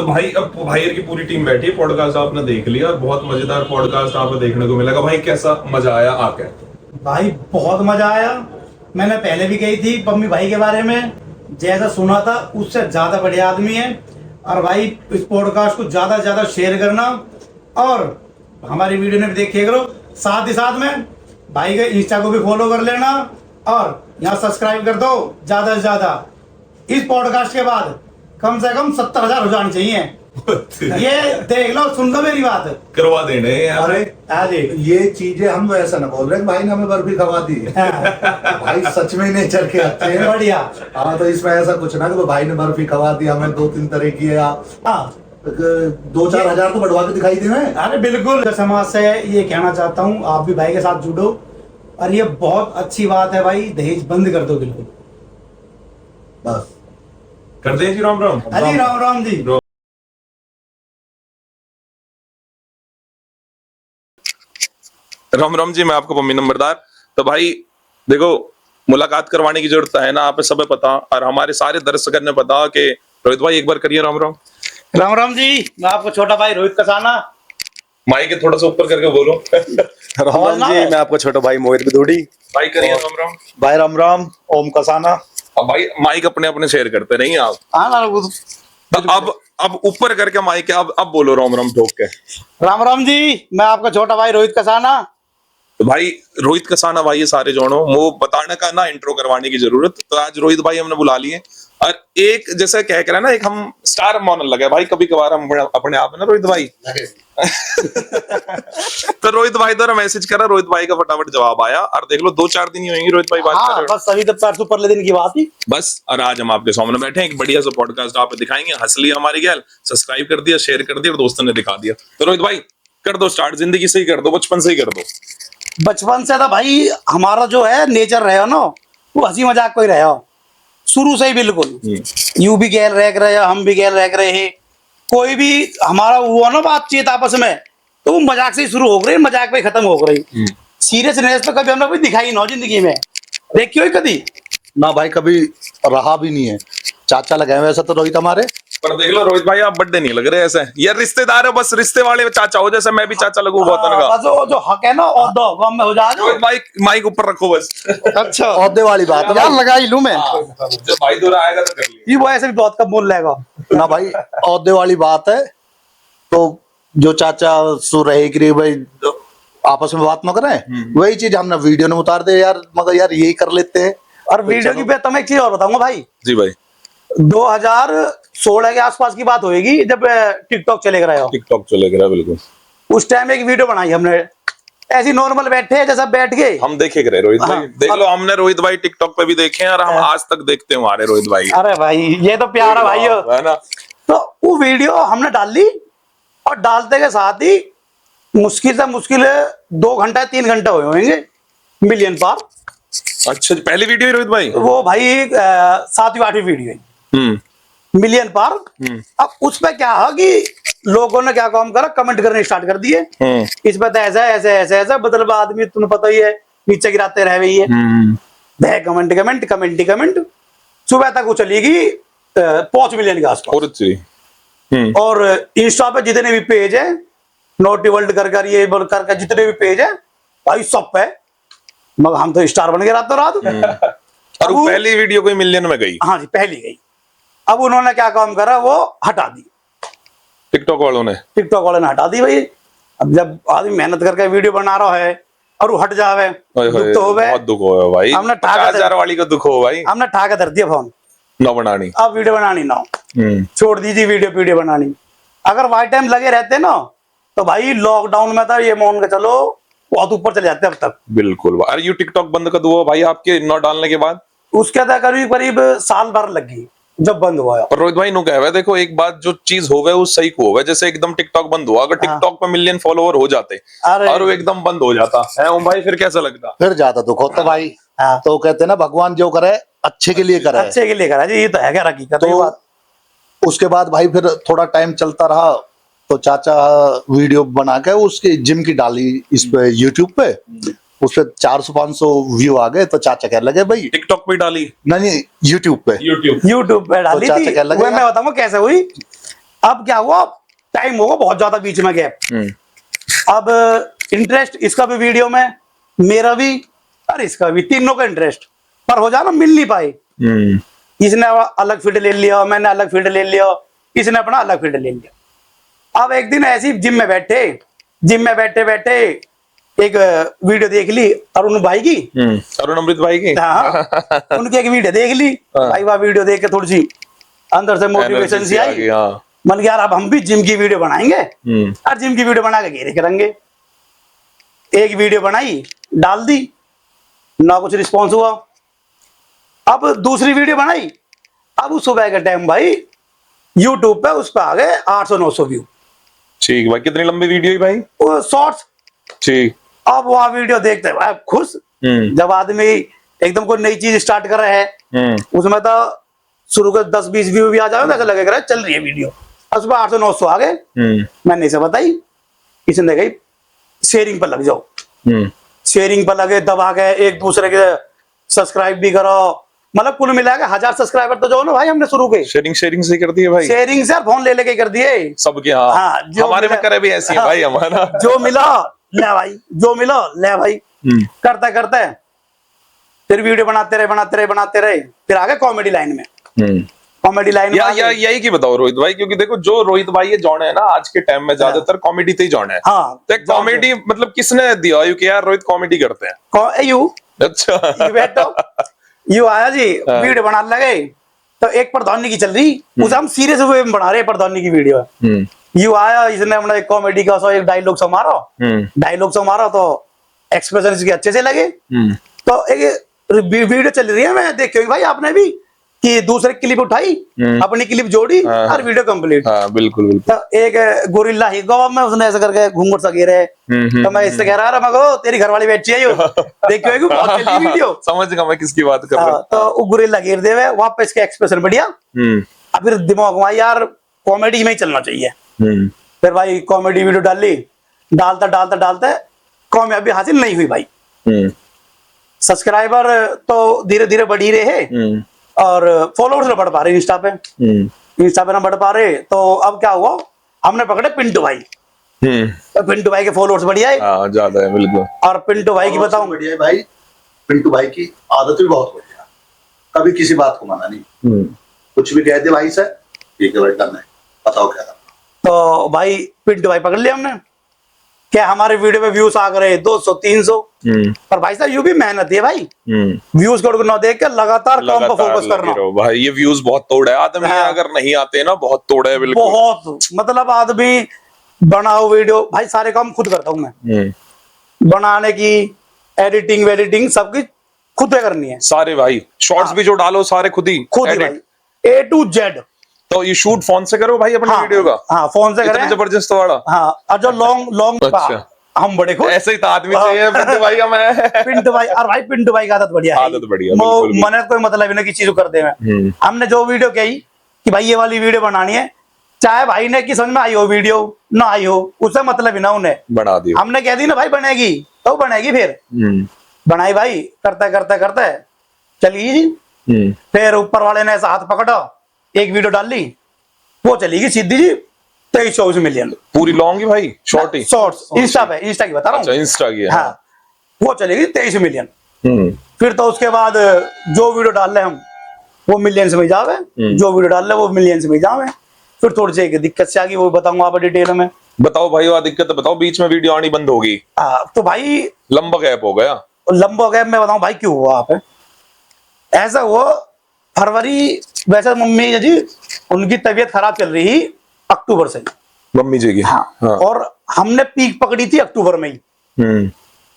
तो भाई अब भाई की पूरी टीम बैठी, पॉडकास्ट आपने देख लिया और बहुत मजेदार पॉडकास्ट आपको देखने को मिलेगा। भाई कैसा मजा आया आके? भाई बहुत मजा आया। मैंने पहले भी कही थी पम्मी भाई के बारे में, जैसा सुना था उससे ज्यादा बढ़िया आदमी है। और भाई इस पॉडकास्ट को ज्यादा से ज्यादा शेयर करना और हमारी वीडियो में भी देखिए करो। साथ ही साथ में भाई के इंस्टा को भी फॉलो कर लेना और यहाँ सब्सक्राइब कर दो ज्यादा से ज्यादा। इस पॉडकास्ट के बाद कम से कम 70,000 हो जाने चाहिए। ये देख लो, सुन लो मेरी बात, करवा देने यार। अरे ये चीजें हम ऐसा ना बोल रहे हैं भाई ने हमें बर्फी खवा दी भाई सच में नेचर के अच्छे हैं, बढ़िया। हाँ तो इसमें ऐसा कुछ ना कि भाई ने बर्फी खवा दी हमें 2-3 तरह की है। हाँ 2-4 हजार तो बढ़वा के दिखाई दी मैं। अरे बिल्कुल, समाज से ये कहना चाहता हूँ आप भी भाई के साथ जुड़ो और ये बहुत अच्छी बात है भाई, दहेज बंद कर दो बिल्कुल। बस कर दे जी। राम राम। अजी राम राम जी। राम राम जी, मैं आपको पम्मी नंबरदार। तो भाई देखो, मुलाकात करवाने की जरूरत है ना, आप सब पता और हमारे सारे दर्शकों ने पता कि रोहित भाई एक बार करिए राम राम। राम राम जी, मैं आपको छोटा भाई रोहित कसाना। माइक के थोड़ा सा ऊपर करके बोलो। राम राम जी, मैं आपको छोटा भाई मोहित बिदुड़ी। भाई करिए राम राम। भाई राम राम, ओम कसाना। अब भाई माइक अपने अपने शेयर करते नहीं आप। अब ऊपर करके माइक, अब बोलो राम राम ठोक के। राम राम जी, मैं आपका छोटा भाई रोहित कसाना। तो भाई रोहित कसाना भाई, ये सारे जोड़ो वो बताने का ना, इंट्रो करवाने की जरूरत। तो आज रोहित भाई हमने बुला लिए और एक जैसे कह कर ना, एक हम स्टार मानने लगे भाई। कभी कभार हम अपने आप ना रोहित भाई तो रोहित भाई द्वारा मैसेज करा, रोहित भाई का फटाफट जवाब आया और देख लो 2-4 दिन ही होंगे रोहित भाई बात कर रहे हो। बस अभी तो परसों परले दिन की बात ही बस। और आज हम आपके सामने बैठे हैं, एक बढ़िया सा पॉडकास्ट आप दिखाएंगे। हंस लिया हमारी गैल, सब्सक्राइब कर दिया, शेयर कर दिया और दोस्तों ने दिखा दिया। तो रोहित भाई कर दो स्टार्ट, जिंदगी से ही कर दो, बचपन से ही कर दो। बचपन से था भाई हमारा जो है नेचर रहे हो ना, वो हंसी मजाक को ही रहे हो शुरू से ही बिल्कुल। यू भी गैल रह रहे हो, हम भी गैल रह रहे हैं। कोई भी हमारा हुआ ना बातचीत आपस में, तो वो मजाक से ही शुरू हो गई, मजाक पे खत्म हो गई। सीरियसनेस तो कभी हमने कोई दिखाई ना जिंदगी में, देखियो ही कभी ना भाई, कभी रहा भी नहीं है। चाचा लगाए हुए ऐसा तो रोहित हमारे। पर देख लो रोहित भाई, आप बड्डे नहीं लग रहे ऐसे यार, रिश्तेदार हो बस, रिश्ते वाले चाचा हो, जैसे मैं भी चाचा लगू बहुत बस वो जो हक है ना और दो गम में हो जा। रोहित भाई माइक ऊपर रखो बस। अच्छा औहदे वाली बात है यार, लगा ही लू मैं। जब भाई दूरा आएगा तो कर लिया। ये वो ऐसे भी बहुत कम बोल लेगा ना भाई, औहदे वाली बात है। तो जो चाचा सो रहे कि भाई आपस में बात न करें, वही चीज हमने वीडियो में उतार दे यार, मगर यार यही कर लेते हैं। और वीडियो की बात मैं एक चीज और बताऊंगा भाई। जी भाई, 2016 के आसपास की बात होगी, जब टिकटॉक चले गए हो। टिकटॉक चले गया बिल्कुल। उस टाइम एक वीडियो बनाई हमने, ऐसी नॉर्मल बैठे जैसा बैठ गए हम देखे करे रोहित भाई। देख लो, हमने रोहित भाई टिकटॉक पे भी देखे हैं और हम आज तक देखते हैं हमारे रोहित भाई। अरे भाई ये तो प्यार है भाई, है ना। तो वो वीडियो हमने डाल ली और डालते के साथ ही मुश्किल से मुश्किल 2 घंटा 3 घंटे हुए होंगे मिलियन पार। अच्छा, पहली वीडियो है रोहित भाई वो भाई 7वीं 8वीं वीडियो मिलियन पार। अब उसमें क्या है कि लोगों ने क्या काम करा, कमेंट करने स्टार्ट कर दिए। इसमें तो ऐसा ऐसे ऐसे ऐसा मतलब आदमी तुम्हें पता ही है, नीचे गिराते रह गई है। कमेंट कमेंट कमेंट ही कमेंट। सुबह तक वो चलेगी 5 मिलियन के आसपास। और इंस्टा पे जितने भी पेज है, नोटी वर्ल्ड कर ये बोल कर जितने भी पेज है भाई, सब पे मगर हम तो स्टार बन गए रातों रात। और वो पहली वीडियो कोई मिलियन में गई। हाँ जी, पहली गई। अब उन्होंने क्या काम करा, वो हटा दी, टिकटॉक वालों ने हटा दी भाई। अब जब आदमी मेहनत करके वीडियो बना रहा है और वो हट जावे, दुख तो हो गए। बहुत दुख हो भाई। हमने 50,000 वाली का दुख हो भाई। हमने ठाके धर दिया फोन, ना बनानी, अब वीडियो बनानी ना, छोड़ दीजिए वीडियो बनानी। अगर वाई टाइम लगे रहते ना तो भाई लॉकडाउन में था, ये मान के चलो बहुत ऊपर चले जाते अब तक। बिल्कुल। अरे यू टिकटॉक बंद कर दो भाई आपके नॉट डालने के बाद। उसके बाद करीब करीब साल भर लग गई जब बंद हुआ। पर रोहित भाई नु कहे, देखो एक बात, जो चीज हो गए वो सही को हो गए। जैसे एकदम टिकटॉक बंद हुआ, अगर टिकटॉक पे मिलियन फॉलोवर हो जाते और वो एकदम बंद हो जाता है ओम भाई, फिर कैसा लगता? फिर ज्यादा दुख होता भाई। तो कहते हैं ना, भगवान जो करे अच्छे के लिए करे, अच्छे के लिए करा जी, ये तो है क्या हकीकत। तो उसके बाद भाई फिर थोड़ा टाइम चलता रहा, तो चाचा वीडियो बना के उसकी जिम की डाली इस पे यूट्यूब पे, उस पे 400-500 व्यू आ गए। तो चाचा कहने लगे भाई, टिकटॉक पे डाली? नहीं यूट्यूब पे पे डाली तो थी। मैं बताऊंगा कैसे हुई। अब क्या हुआ, टाइम होगा बहुत ज्यादा बीच में गैप। अब इंटरेस्ट इसका भी वीडियो में, मेरा भी और इसका भी, तीनों का इंटरेस्ट, पर हो जाना मिल नहीं पाए। इसने अलग फील्ड ले लिया, मैंने अलग फील्ड ले लिया, इसने अपना अलग फील्ड ले लिया। अब एक दिन ऐसी जिम में बैठे बैठे एक वीडियो देख ली अरुण भाई की, अरुण अमृत भाई की। हाँ, उनकी एक वीडियो देख ली भाई, वह वीडियो देख के थोड़ी सी अंदर से मोटिवेशन सी आई। मन यार अब हम भी जिम की वीडियो बनाएंगे और जिम की वीडियो बना के घेरे करेंगे। एक वीडियो बनाई, डाल दी, ना कुछ रिस्पॉन्स हुआ। अब दूसरी वीडियो बनाई, अब उस सुबह के टाइम भाई यूट्यूब पे उस पर आ गए 800-900 व्यू। ठीक भाई, कितनी लंबी वीडियो है भाई? वो शॉर्ट्स। ठीक। अब वह वीडियो देखते भाई खुश, जब आदमी एकदम कोई नई चीज स्टार्ट कर रहे हैं, उसमें तो शुरू के 10-20 व्यू भी आ जाए, ऐसा लगेगा चल रही है वीडियो। उस पर 800-900 आ गए। मैंने इसे बताई, इसने कही शेयरिंग पर लग जाओ। शेयरिंग पर लगे, दबा के एक दूसरे के सब्सक्राइब भी करो, मतलब कुल मिला के 1000 सब्सक्राइबर तो जो ना भाई हमने शुरू के शेयरिंग से कर दिए भाई। शेयरिंग से फोन ले लेके कर दिए सबके। हाँ, हमारे में करे भी ऐसी है भाई हमारा। जो मिला ले भाई, जो मिला ले भाई, करते करते फिर वीडियो बनाते रहे, फिर आगे कॉमेडी लाइन में। कॉमेडी लाइन यही की बताओ रोहित भाई, क्योंकि देखो जो रोहित भाई ये जॉन है ना आज के टाइम में ज्यादातर कॉमेडी से ही जॉन है। हाँ, तो कॉमेडी मतलब किसने दिया कि यार रोहित कॉमेडी करते हैं? यू अच्छा बैठो, यू आया जी वीडियो बनाने लगे, तो एक प्रधानी की चल रही, उसे हम सीरियस वे में बना रहे प्रधानी की वीडियो। यू आया, इसने अपना एक कॉमेडी का एक डायलॉग से मारा, तो एक्सप्रेशन इसके अच्छे से लगे। तो एक वीडियो चल रही है, मैं देखी भाई आपने भी कि दूसरे क्लिप उठाई, अपनी क्लिप जोड़ी और वीडियो कंप्लीट। बिल्कुल बिल्कुल। तो एक गोरिल्ला ही गोवा में उसने ऐसा करके घूंघट सा गिरे, तो मैं इससे कह रहा मगो तेरी घरवाली बैठी है, देखियो बहुत चली वीडियो। समझ गया मैं किसकी बात कर रहा हूं। तो वो गोरिल्ला गिर देवे, वापस के एक्सप्रेशन बढ़िया। अब फिर दिमाग में यार कॉमेडी में ही चलना चाहिए। फिर भाई कॉमेडी वीडियो डाली, डालते कामयाबी हासिल नहीं हुई भाई। सब्सक्राइबर तो धीरे धीरे बढ़ ही रहे, और फॉलोअर्स ना बढ़ पा रहे इंस्टा पे ना बढ़ पा रहे। तो अब क्या हुआ, हमने पकड़े पिंटू भाई। तो पिंटू भाई के फॉलोअर्स बढ़िया है, ज्यादा है बिल्कुल। और पिंटू भाई की बताऊं, बढ़िया है भाई, पिंटू भाई की आदत भी बहुत बढ़िया, कभी किसी बात को माना नहीं, कुछ भी कह दे भाई से ठीक है भाई करना है, बताओ क्या करना। तो भाई पिंटू भाई पकड़ लिया हमने। क्या हमारे वीडियो में व्यूज आ गए 200-300, पर भाई साहब यू भी मेहनत है भाई, व्यूज को ना देख के लगातार काम पर फोकस करना भाई। ये व्यूज बहुत तोड़ है आदमी, अगर नहीं आते ना बहुत तोड़ है बिल्कुल, बहुत। मतलब आदमी बनाओ वीडियो, भाई सारे काम खुद करता हूँ मैं, बनाने की एडिटिंग वेडिटिंग सबकी खुद करनी है सारे भाई। शॉर्ट्स भी जो डालो सारे खुद ही भाई, A to Z। तो ये शूट फोन से करो भाई अपने वीडियो का? हाँ, फोन से करें, जबरदस्त वाला। हाँ, और जो लॉन्ग अच्छा। हम बड़े खुश, ऐसे ही तो आदमी चाहिए पिंटू भाई हमें। पिंटू भाई, और भाई पिंटू भाई की आदत बढ़िया है, आदत बढ़िया, मैंने कोई मतलब नहीं की चीज कर दे में। हमने जो वीडियो कही कि भाई ये वाली वीडियो बनानी है, चाहे भाई ने की समझ में आई हो वीडियो ना आई हो, उससे मतलब ही ना, उन्हें बना दी। हमने कह दी ना भाई बनेगी तो बनेगी, फिर बनाई भाई, करते चली जी। फिर ऊपर वाले ने ऐसा हाथ पकड़ा, एक वीडियो डाल ली, वो चलेगी सीधी जी 23-24 मिलियन। पूरी लॉन्ग ही भाई, शॉर्ट ही? शॉर्ट्स इंस्टा पे, इंस्टा की बता रहा हूँ। अच्छा, इंस्टा की है। हाँ, वो चलेगी 23 मिलियन। फिर तो उसके बाद जो वीडियो डाल रहे हम वो मिलियंस में जावे, जो वीडियो डाल रहे वो मिलियंस में जावे। फिर थोड़ी सी दिक्कत से आ गई, वो बताऊंगा आप डिटेल में। बताओ भाई, वह दिक्कत बताओ, बीच में वीडियो आनी बंद होगी। तो भाई लंबा गैप हो गया। लंबा गैप मैं बताऊं भाई क्यों हुआ आप, ऐसा हुआ फरवरी, वैसे मम्मी जी उनकी तबीयत खराब चल रही अक्टूबर से, मम्मी जी की। हाँ। और हमने पीक पकड़ी थी अक्टूबर में ही,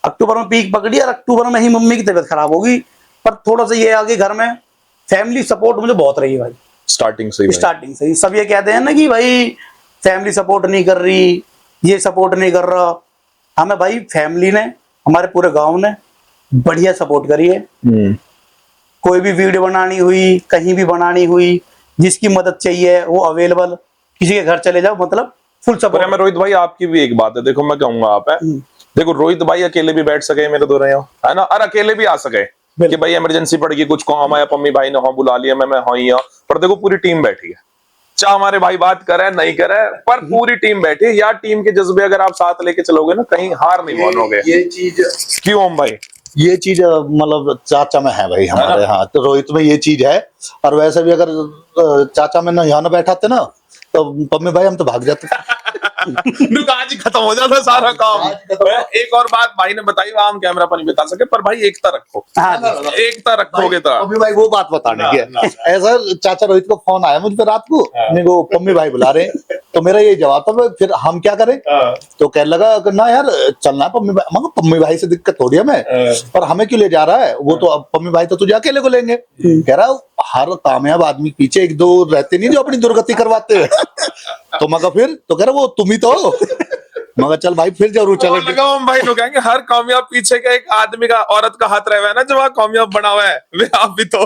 अक्टूबर में पीक पकड़ी, और अक्टूबर में ही मम्मी की तबीयत खराब होगी। पर थोड़ा सा ये आ गई, घर में फैमिली सपोर्ट मुझे बहुत रही भाई, स्टार्टिंग से ही। सब ये कहते हैं ना कि भाई फैमिली सपोर्ट नहीं कर रही, ये सपोर्ट नहीं कर रहा, हमें भाई फैमिली ने, हमारे पूरे गांव ने बढ़िया सपोर्ट करी है। कोई भी वीडियो बनानी हुई, कहीं भी बनानी हुई, जिसकी मदद चाहिए वो अवेलेबल, किसी के घर चले जाओ, मतलब फुल सपोर्ट। मैं रोहित भाई आपकी भी एक बात है, देखो मैं कहूंगा आप है, देखो रोहित भाई अकेले भी बैठ सके मेरे दो रहे है ना, और अकेले भी आ सके कि भाई इमरजेंसी पड़ गई, कुछ काम आया, पम्मी भाई ने हाँ बुला लिया, मैं हाँ ही, पर देखो पूरी टीम बैठी है, चाहे हमारे भाई बात करे नहीं करे, पर पूरी टीम बैठी। यार टीम के जज्बे अगर आप साथ लेके चलोगे ना, कहीं हार नहीं मानोगे। ये चीज क्यों ओम भाई? ये चीज मतलब चाचा में है भाई हमारे यहाँ, तो रोहित में ये चीज है। और वैसे भी अगर चाचा में ना यहाँ ना बैठाते ना, तो पम्मी भाई हम तो भाग जाते। लुक, आज ही खत्म हो जाता सारा काम। एक और बात भाई ने बताई, वहां हम कैमरा पर नहीं बता सके, पर भाई एकता रखो। हाँ, एकता रखोगे तो पम्मी भाई वो बात बताने की है। ऐसा चाचा रोहित को फोन आया मुझ पे रात को, मेरे को पम्मी भाई बुला रहे हैं, तो मेरा ये जवाब था फिर हम क्या करें। तो कहने लगा कि ना यार चलना है पम्मी भाई। मगर पम्मी भाई से दिक्कत थोड़ी है हमें, और हमें क्यों ले जा रहा है वो, तो अब पम्मी भाई तो तुझे अकेले को लेंगे। कह रहा हर कामयाब आदमी के पीछे एक दो रहते नहीं जो अपनी दुर्गति करवाते हैं। तो मगर फिर तो कह रहा वो तुम ही तो हो। मगर चल भाई फिर जरूर चलेंगे। लगा हम भाई लोग कहेंगे हर कामयाब पीछे का एक आदमी का, औरत का हाथ रहे हुआ है ना, जो वहां कामयाब बना हुआ है, वे आप भी तो।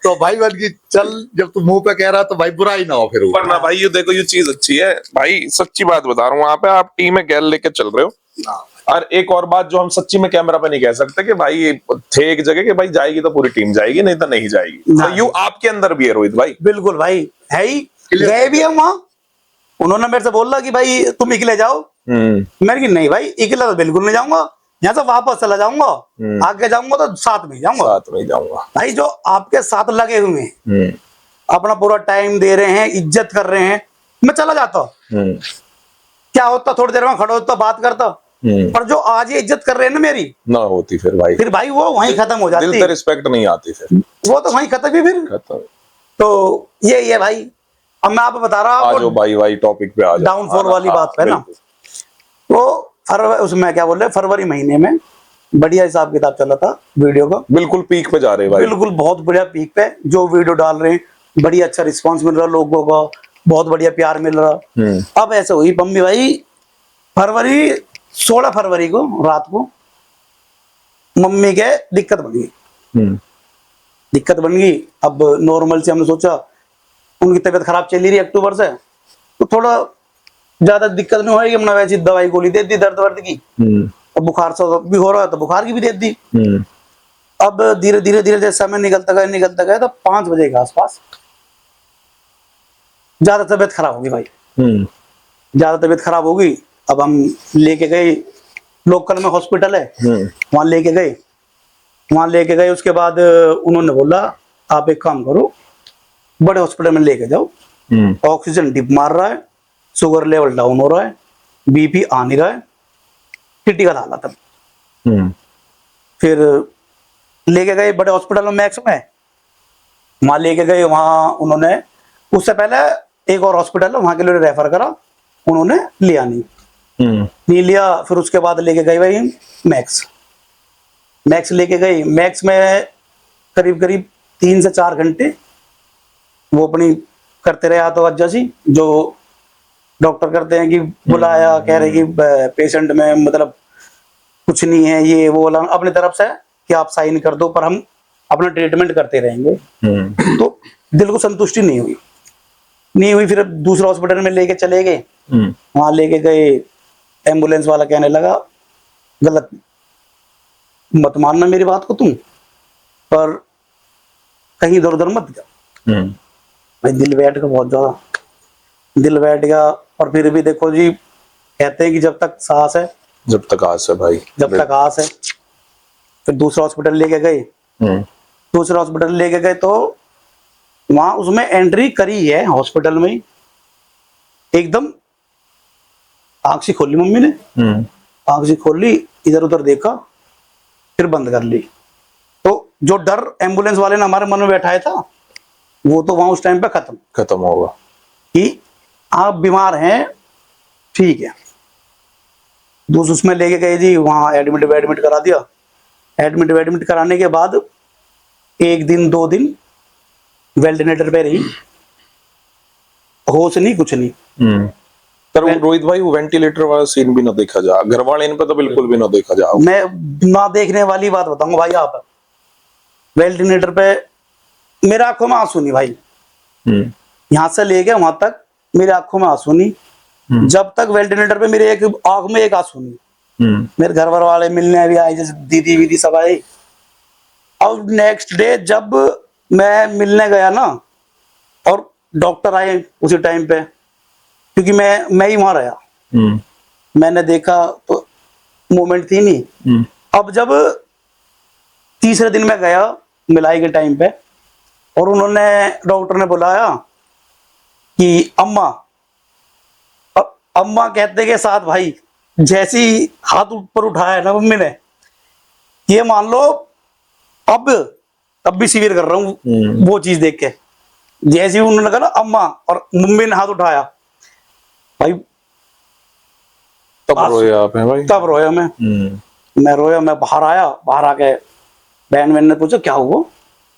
तो भाई बन की चल, जब तू मुंह पे कह रहा तो भाई बुरा ही ना हो फिर। पर ना भाई ये देखो, ये चीज अच्छी है भाई, सच्ची बात बता रहा हूँ। वहां पे आप टीम में गैल लेके चल रहे हो। और एक और बात जो हम सच्ची में कैमरा पे नहीं कह सकते कि भाई थे एक जगह कि भाई जाएगी तो पूरी टीम जाएगी, नहीं तो नहीं जाएगी। तो यू आपके अंदर भी है रोहित भाई। बिल्कुल भाई है ही, गए भी हम वहां। उन्होंने मेरे से बोला कि भाई तुम अकेले जाओ, मैंने कि नहीं भाई अकेला तो बिल्कुल नहीं जाऊंगा, यहाँ से वापस चला जाऊंगा, आगे जाऊंगा तो साथ में जाऊंगा। साथ में जाऊंगा भाई जो आपके साथ लगे हुए हैं, अपना पूरा टाइम दे रहे हैं, इज्जत कर रहे हैं, मैं चला जाता। क्या होता, थोड़ी देर में खड़ा होता, बात करता। पर जो आज ये इज्जत कर रहे हैं ना मेरी, ना होती फिर भाई वो वहीं खत्म हो जाती। दिल से रिस्पेक्ट नहीं आती फिर, वो तो वहीं खत्म ही फिर खत्म। तो यही है भाई। अब मैं आपको बता रहा आ जाओ भाई टॉपिक पे आ जाओ। डाउनफॉल वाली बात पे ना, वो उसमें क्या बोल रहे, फरवरी महीने में बढ़िया हिसाब किताब चला था वीडियो का, बिल्कुल पीक पे जा रहे भाई, बिल्कुल बहुत बढ़िया पीक पे। जो वीडियो डाल रहे हैं बढ़िया अच्छा रिस्पांस मिल रहा, लोगों का बहुत बढ़िया प्यार मिल रहा। अब ऐसे हुई पम्मी भाई, 16 फरवरी को रात को मम्मी के दिक्कत बन गई। दिक्कत बन गई। अब नॉर्मल से हमने सोचा उनकी तबीयत खराब चली रही अक्टूबर से, तो थोड़ा ज्यादा दिक्कत नहीं होगी, हमने वैसी दवाई गोली दे दी दर्द वर्द की। अब बुखार से भी हो रहा है तो बुखार की भी दे दी। अब धीरे धीरे धीरे जैसे समय निकलता गया तो 5 बजे के आसपास ज्यादा तबीयत खराब होगी भाई, ज्यादा तबीयत खराब होगी। अब हम लेके गए, लोकल में हॉस्पिटल है, वहां लेके गए। उसके बाद उन्होंने बोला आप एक काम करो, बड़े हॉस्पिटल में लेके जाओ, ऑक्सीजन डिप मार रहा है, शुगर लेवल डाउन हो रहा है, बीपी आ नहीं रहा है, क्रिटिकल हालत है। फिर लेके गए बड़े हॉस्पिटल में, मैक्स में, वहां लेके गए। वहां उन्होंने उससे पहले एक और हॉस्पिटल है वहां के लिए रेफर करा, उन्होंने लिया नहीं लिया। फिर उसके बाद लेके गए भाई मैक्स लेके गए। मैक्स में करीब 3 से 4 घंटे वो अपनी करते रहे तो अज्जा जी जो डॉक्टर करते हैं कि बुलाया, कह रहे कि पेशेंट में मतलब कुछ नहीं है, ये वो अपनी तरफ से कि आप साइन कर दो, पर हम अपना ट्रीटमेंट करते रहेंगे। तो दिल को संतुष्टि नहीं हुई। फिर दूसरे हॉस्पिटल में लेके चले गए। वहां लेके गए, एम्बुलेंस वाला कहने लगा गलत मत मानना मेरी बात को तुम, पर कहीं इधर उधर मत जा। भाई दिल बैठ गया, बहुत ज्यादा दिल बैठ गया। और फिर भी देखो जी, कहते हैं कि जब तक सांस है जब तक आस है भाई, जब तक आस है। फिर दूसरा हॉस्पिटल लेके गए। दूसरा हॉस्पिटल लेके गए तो वहां उसमें एंट्री करी है हॉस्पिटल में, एकदम आंख सी खोली मम्मी ने, आंख सी खोली, इधर उधर देखा, फिर बंद कर ली। तो जो डर एम्बुलेंस वाले ने हमारे मन में बैठाया था वो तो वहां उस टाइम पे खत्म होगा कि आप बीमार हैं, ठीक है। दूसरे उसमें लेके गए जी, वहां एडमिट करा दिया। एडमिट कराने के बाद 1 दिन 2 दिन वेंटिलेटर पे रही, होश नहीं कुछ नहीं। पर रोहित भाई वो वेंटिलेटर वाला सीन भी ना देखा जा, घर वाले इन पे तो बिल्कुल भी ना देखा जा। मैं ना देखने वाली बात बताऊंगा भाई। आप वेंटिलेटर पे मेरे आंखों में आंसू नहीं भाई, यहां से लेके वहां तक मेरे आंखों में आंसू नहीं। जब तक वेंटिलेटर पे मेरे एक आंख में एक आंसू नहीं। मेरे घर वाले मिलने भी आए, जैसे दीदी वीदी सब आए। और नेक्स्ट डे जब मैं मिलने गया ना, और डॉक्टर आए उसी टाइम पे, क्योंकि मैं ही वहां रहा, मैंने देखा तो मोमेंट थी नहीं। अब जब तीसरे दिन मैं गया मिलाई के टाइम पे, और उन्होंने डॉक्टर ने बुलाया कि अम्मा, अम्मा कहते के साथ भाई जैसे ही हाथ ऊपर उठाया ना मम्मी ने, ये मान लो अब भी सीवियर कर रहा हूँ वो चीज देख के। जैसे ही उन्होंने कहा ना अम्मा और मम्मी ने हाथ उठाया, भाई तब रोए आप हैं भाई? तब रोया मैं रोया, मैं बाहर आया, बाहर आके बहन ने पूछा क्या हुआ,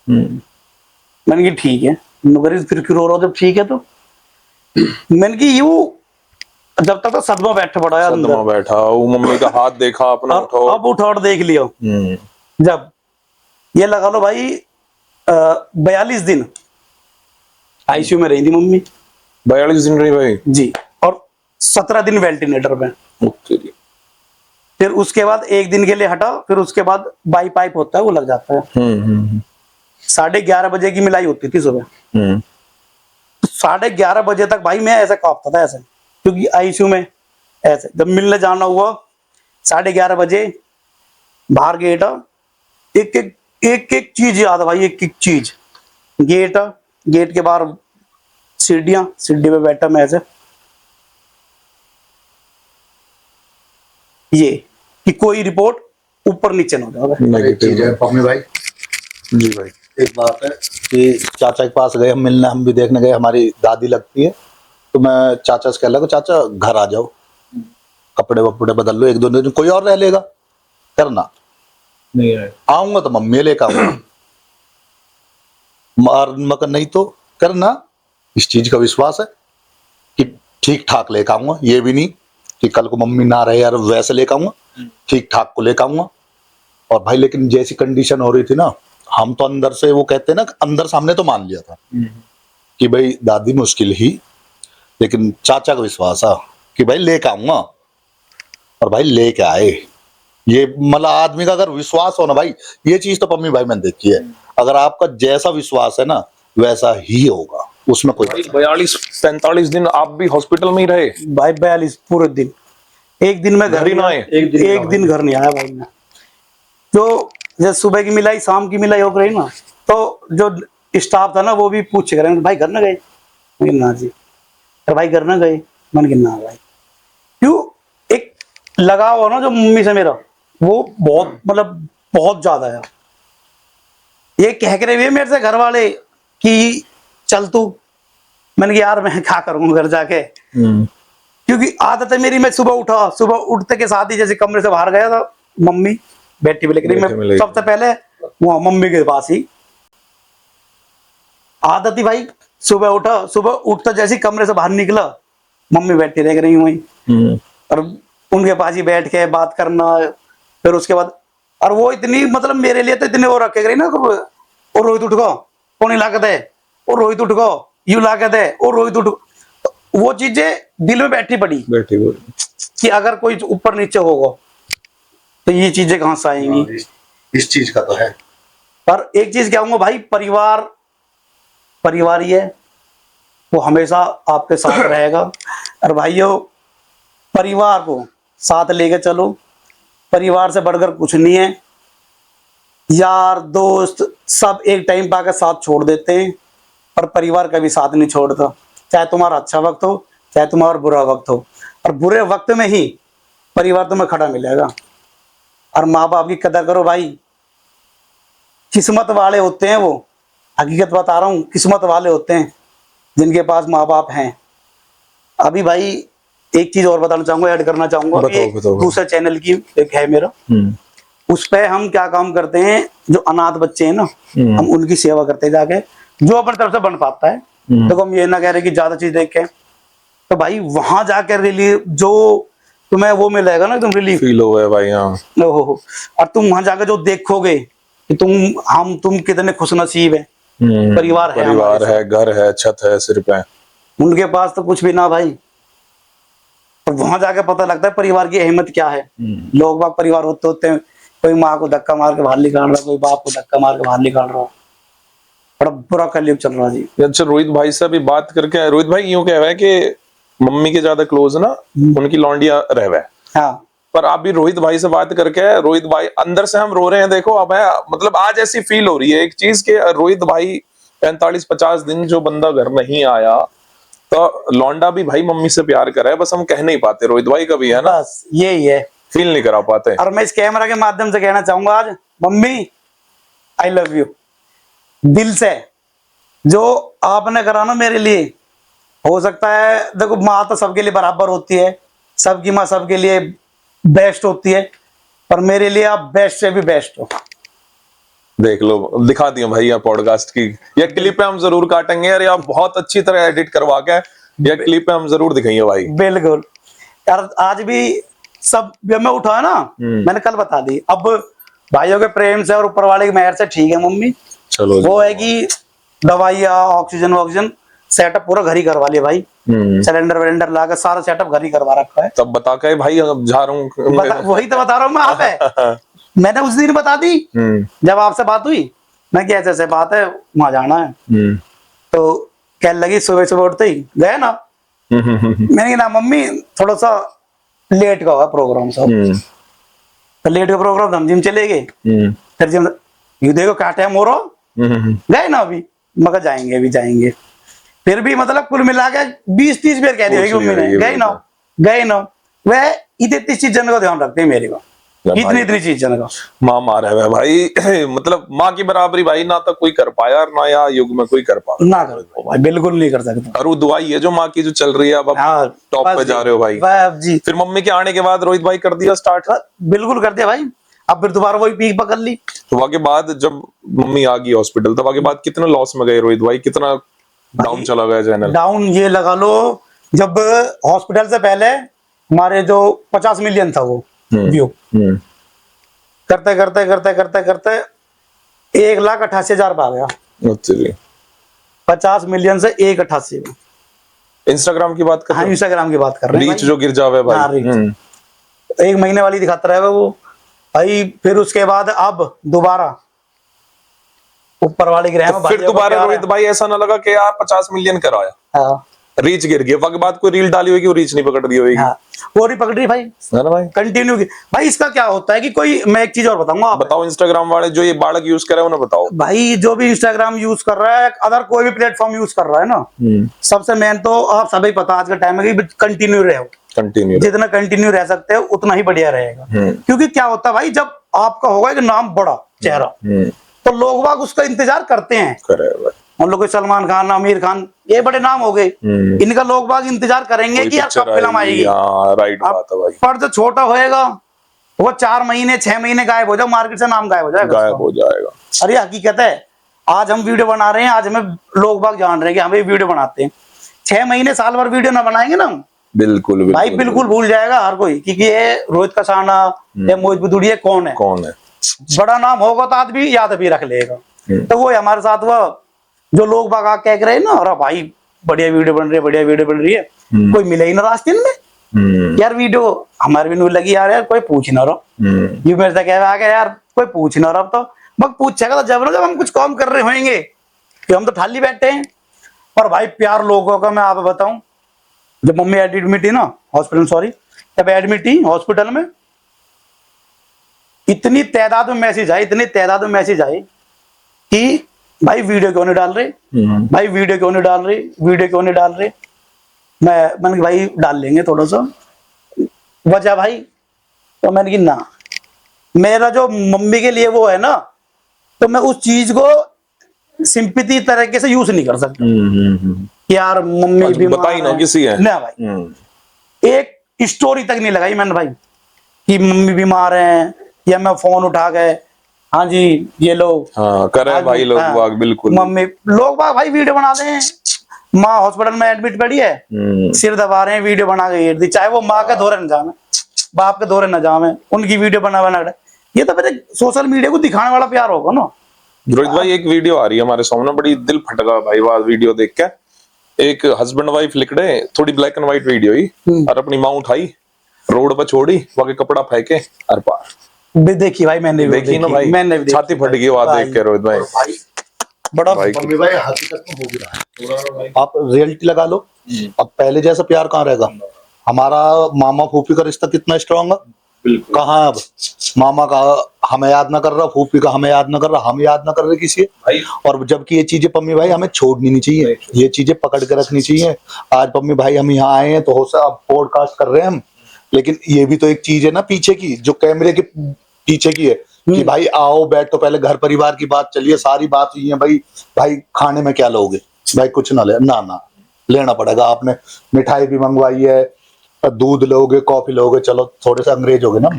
मैंने कहा ठीक है, मगर फिर क्यों रो रहा हो जब ठीक है तो। मैंने की यूं जब तक तो सदमा बैठ पड़ा है अंदर, सदमा बैठा, वो मम्मी का हाथ देखा अपना, उठाओ अब उठा और देख लियो। जब ये लगा लो भाई 42 दिन आईसीयू में रही थी मम्मी। 42 दिन रही भाई जी, और 17 दिन वेंटिलेटर पे। फिर उसके बाद एक दिन के लिए हटा, फिर उसके बाद बाई पाइप होता है वो लग जाता है। 11:30 बजे की मिलाई होती थी सुबह। 11:30 बजे तक भाई मैं ऐसे कांपता था ऐसे, क्योंकि आईसीयू में ऐसे जब मिलने जाना हुआ 11:30 बजे बाहर गेट, एक चीज याद है भाई, एक चीज, गेट के बाहर सीढ़ी पे बैठा मैं ऐसे, ये कि कोई रिपोर्ट ऊपर नीचे ना हो जाए। एक चीज है पम्मी भाई जी भाई, एक बात है कि चाचा के पास गए हम मिलने, हम भी देखने गए, हमारी दादी लगती है, तो मैं चाचा से कह लगा चाचा घर आ जाओ, कपड़े वपड़े बदल लो, 1-2 दिन कोई और रह लेगा, करना नहीं आए, आऊंगा तो मम्मी लेकर आऊंगा, मगर नहीं तो करना। इस चीज का विश्वास है कि ठीक ठाक लेकर आऊंगा, ये भी नहीं कि कल को मम्मी ना रहे यार वैसे लेकर आऊंगा, ठीक ठाक को लेकर आऊंगा। और भाई लेकिन जैसी कंडीशन हो रही थी ना, हम तो अंदर से वो कहते हैं ना, अंदर सामने तो मान लिया था कि भाई दादी मुश्किल ही, लेकिन चाचा का विश्वास है कि भाई लेके आऊंगा, और भाई लेके आए। ये मतलब आदमी का अगर विश्वास हो ना भाई, ये चीज तो पम्मी भाई मैंने देखी है, अगर आपका जैसा विश्वास है ना वैसा ही होगा, उसमें कोई 42-45 दिन आप भी हॉस्पिटल में ही रहे भाई? 42 पूरे दिन, एक दिन में घर ही ना आए, एक दिन घर नहीं आया भाई मैं। तो जब सुबह की मिलाई शाम की मिलाई हो गई ना, तो जो स्टाफ था ना वो भी पूछ रहे भाई घर ना गए, ना जी, अरे भाई घर ना गए, मन गिनना भाई। क्यों? एक लगाव हो ना जो मम्मी से मेरा, वो बहुत मतलब बहुत ज्यादा है। ये कह के रहे मेरे से घर वाले कि चल तू, मैंने कहा यार मैं क्या करूंगा घर जाके, क्योंकि आदत है मेरी, मैं सुबह उठते के साथ ही जैसे कमरे से बाहर गया था, मम्मी बैठी हुई, लेकिन मैं सबसे पहले वहां मम्मी के पास ही आदत थी भाई। सुबह उठता जैसे कमरे से बाहर निकला, मम्मी बैठी रह रही वहीं, और उनके पास ही बैठ के बात करना। फिर उसके बाद, और वो इतनी मतलब मेरे लिए तो इतने वो रखे गई ना, और रोहित उठ गो कौन लागत है, और रोहित उठ गो यू लागत है, और रोहित उठ, तो वो चीजें दिल में बैठी कि अगर कोई ऊपर नीचे होगा तो ये चीजें कहां से आएंगी। इस चीज का तो है। पर एक चीज कहूंगा भाई, परिवार ही है, वो हमेशा आपके साथ रहेगा। और भाइयों, परिवार को साथ लेके चलो, परिवार से बढ़कर कुछ नहीं है। यार दोस्त सब एक टाइम पाकर साथ छोड़ देते हैं, पर परिवार कभी साथ नहीं छोड़ता, चाहे तुम्हारा अच्छा वक्त हो चाहे तुम्हारा बुरा वक्त हो। और बुरे वक्त में ही परिवार तुम्हें खड़ा मिलेगा। और माँ बाप की कदर करो भाई, किस्मत वाले होते हैं वो, हकीकत बता रहा हूँ, किस्मत वाले होते हैं जिनके पास माँ बाप हैं। अभी भाई एक चीज और बताना चाहूंगा, ऐड करना चाहूंगा, दूसरे चैनल की एक है मेरा, उस पे हम क्या काम करते हैं, जो अनाथ बच्चे हैं ना, हम उनकी सेवा करते हैं जाके, जो अपनी तरफ से बन पाता है। देखो हम ये ना कह रहे कि ज्यादा चीज देख के, तो भाई वहां जाकर रिलीफ जो तुम्हें वो मिलेगा ना, तुम रिलीफ फील हो गया भाई। हाँ, और तुम वहां जाकर जो देखोगे कि तुम कितने खुशनसीब है, परिवार है, घर है, छत है सिर पे, उनके पास तो कुछ भी ना भाई। और वहां जाके पता लगता है परिवार की अहमियत क्या है। लोग बाग परिवार होते हैं, कोई माँ को धक्का मार के बाहर निकाल रहा, कोई बाप को धक्का मार के बाहर निकाल रहा, बड़ा बुरा कलयुग चल रहा जी। अच्छा रोहित भाई से अभी बात करके, रोहित भाई यूं कह रहा है कि मम्मी के ज्यादा क्लोज ना उनकी लौंडिया रहवे। हाँ पर अभी रोहित भाई से बात करके रोहित भाई अंदर से हम रो रहे हैं। देखो अब मतलब आज ऐसी फील हो रही है एक चीज के रोहित भाई 45-50 दिन जो बंदा घर नहीं आया तो लौंडा भी भाई मम्मी से प्यार कर रहा है, बस हम कह नहीं पाते। रोहित भाई कभी है ना, बस यही है, फील नहीं करा पाते। और मैं इस कैमरा के माध्यम से कहना चाहूंगा आज, मम्मी आई लव यू दिल से। जो आपने करा ना मेरे लिए, हो सकता है देखो माँ तो सबके लिए बराबर होती है, सबकी माँ सबके लिए बेस्ट होती है, पर मेरे लिए आप बेस्ट से भी बेस्ट हो। देख लो, दिखा दिया भाई ये पॉडकास्ट की ये क्लिप पे हम जरूर काटेंगे यार, आप बहुत अच्छी तरह एडिट करवा के ये क्लिप पे हम जरूर दिखाएंगे भाई। बिल्कुल यार, आज भी सब जब मैं उठा ना, मैंने कल बता दी, अब भाइयों के प्रेम से और ऊपर वाले की मेहर से ठीक है मम्मी। चलो वो है कि दवाइयाँ ऑक्सीजन सेटअप पूरा घर ही करवा लिया भाई, सिलेंडर वेलेंडर लाकर सारा सेटअप घर ही करवा रखा है। तब बता के भाई अब जा रहा हूँ वही तो बता रहा हूँ मैं आप है। मैंने उस दिन बता दी जब आपसे बात हुई, मैं क्या ऐसे बात है वहां जाना है, तो कहने लगी सुबह सुबह उठते ही गए ना। मैंने कहा ना मम्मी थोड़ा सा लेट का हुआ प्रोग्राम सब, तो लेट का प्रोग्राम हम जिम चले गए। फिर जिम यू देखो क्या टाइम हो रहा, गए ना अभी, मगर जाएंगे अभी जाएंगे। फिर भी मतलब कुल मिला के 20-30 बार कह दिया मम्मी ने गए ना। वह इतनी चीजों का ध्यान रखते हैं मेरे को, इतनी चीजें का। माँ मार है भाई मतलब माँ की बराबरी भाई ना तो कोई कर पाया और ना या युग में कोई कर पाया ना कर भाई, बिल्कुल नहीं कर सकता। और वो दुआई है जो माँ की जो चल रही है, अब आप टॉप पे जा रहे हो भाई जी। फिर मम्मी के आने के बाद रोहित भाई कर दिया स्टार्ट, बिल्कुल कर दिया भाई। अब फिर दोबारा वही पीक पकड़ ली। तो वहां के बाद जब मम्मी आ गई हॉस्पिटल, तो वहां के बाद कितना लॉस में गए रोहित भाई, कितना डाउन चला गया चैनल? डाउन ये लगा लो, जब हॉस्पिटल से पहले हमारे जो 50 मिलियन था वो व्यू, करते करते करते करते करते 1,88,000 पा गया। 50 मिलियन से 1,88। इंस्टाग्राम की बात कर रहे हाँ, इंस्टाग्राम की बात कर रहे हैं रीच जो गिर जावे भाई। हाँ, एक महीने वाली दिखाता रहेगा वो भाई। फिर उसके बाद अब दोबारा ऊपर वाले गिरे हैं। फिर दोबारा रोहित भाई ऐसा ना लगा कि यार 50 मिलियन कराया, हाँ, रीच गिर गया, वक्त बाद कोई रील डाली होगी वो रीच नहीं पकड़ रही होगी। हाँ, वो नहीं पकड़ रही भाई, है ना भाई, कंटिन्यू की भाई। इसका क्या होता है कि कोई, मैं एक चीज और बताऊंगा आप बताओ इंस्टाग्राम वाले जो ये बालक यूज कर रहे हैं उन्हें बताओ भाई। जो भी इंस्टाग्राम यूज कर रहा है, अगर कोई भी प्लेटफॉर्म यूज कर रहा है ना, सबसे मेन तो आप सभी पता आज के टाइम में कि कंटिन्यू रहो, कंटिन्यू जितना कंटिन्यू रह सकते हो उतना ही बढ़िया रहेगा। क्योंकि क्या होता है भाई, जब आपका होगा एक नाम बड़ा चेहरा, तो लोग बाग उसका इंतजार करते हैं। हम लोग सलमान खान, आमिर खान, ये बड़े नाम हो गए, इनका लोग बाग इंतजार करेंगे कि यार कब फिल्म आएगी। राइट बात है भाई। पर जो छोटा होएगा वो 4 महीने 6 महीने गायब हो जाए, मार्केट से नाम गायब हो जाएगा। अरे हकीकत है, आज हम वीडियो बना रहे हैं, आज हमें लोग बाग जान रहे हैं कि हमें वीडियो बनाते हैं। 6 महीने साल भर वीडियो ना बनाएंगे ना, बिल्कुल भाई बिल्कुल भूल जाएगा हर कोई कि ये रोहित कसाना या मोहित बुदुड़िया कौन है। बड़ा नाम होगा तो आदमी याद भी रख लेगा। तो वो हमारे साथ वो जो लोग बाग कह रहे हैं ना, अरे भाई बढ़िया वीडियो बन रही है, बढ़िया वीडियो बन रही है, कोई मिले ही ना रास्ते में यार। वीडियो हमारे भी नहीं लगी यार कोई पूछ ना रहा। ये मेरे से कह आ गया यार कोई पूछ ना रहा, तो मैं पूछेगा तो जब हम कुछ काम कर रहे होंगे कि हम तो ठाली बैठे हैं। पर भाई प्यार लोगों का मैं आप बताऊं, जब मम्मी एडमिट थी ना हॉस्पिटल, सॉरी जब एडमिट थी हॉस्पिटल में, इतनी तादाद में मैसेज आए, इतनी तादाद में मैसेज आए कि भाई वीडियो क्यों नहीं डाल रहे, भाई वीडियो क्यों नहीं डाल रहे, वीडियो क्यों नहीं डाल रहे। मैंने भाई डाल लेंगे थोड़ा सा, वजह भाई, तो मैंने कि ना, मेरा जो मम्मी के लिए वो है ना, तो मैं उस चीज को सिंपैथी तरीके से यूज नहीं कर सकता। यार मम्मी बीमार बताई ना किसी है ना भाई, एक स्टोरी तक नहीं लगाई मैंने भाई कि मम्मी बीमार हैं, या मैं फोन उठा गए, हाँ जी ये लोग करे भाई लोग बाग, बिल्कुल मम्मी लोग बाग भाई वीडियो बना रहे हैं। माँ हॉस्पिटल में एडमिट पड़ी है, सिर दबा रहे हैं, वीडियो बना के, चाहे वो माँ के दौरे न जामे, बाप के दौरे न जामे, उनकी वीडियो बना ये तो मेरे सोशल मीडिया को दिखाने वाला प्यार होगा ना। रोहित भाई एक वीडियो आ रही है हमारे सामने, बड़ी दिल फटका भाई वह वीडियो देख के। एक हस्बैंड वाइफ लिख रहे, थोड़ी ब्लैक एंड व्हाइट वीडियो ही, और अपनी माँ उठाई रोड पर छोड़ी, वहां के कपड़ा फेंके हर पार। देखी भाई मैंने देखी ना भाई, मैंने छाती फट गई बात देख के रोहित भाई। बड़ा भाई मम्मी भाई हकीकत में हो भी रहा है। आप रियलिटी लगा लो, अब पहले जैसा प्यार कहाँ रहेगा। हमारा मामा फूफी का रिश्ता कितना स्ट्रांग है, कहाँ है अब। मामा का हमें याद ना कर रहा, फूफी का हमें याद ना कर रहा, हम याद ना कर रहे किसी भाई। और जबकि ये चीजें पम्मी भाई हमें छोड़नी नहीं चाहिए, ये चीजें पकड़ के रखनी चाहिए। आज पम्मी भाई हम यहाँ आए हैं तो हो सकता अब पॉडकास्ट कर रहे हैं हम, लेकिन ये भी तो एक चीज है ना पीछे की, जो कैमरे के पीछे की है कि भाई आओ बैठो, पहले घर परिवार की बात चलिए, सारी बात हुई है भाई। भाई खाने में क्या लोगे भाई, कुछ ना ले ना लेना पड़ेगा। आपने मिठाई भी मंगवाई है, दूध लोगे, कॉफी लोगे, चलो थोड़े से अंग्रेज हो गए ना।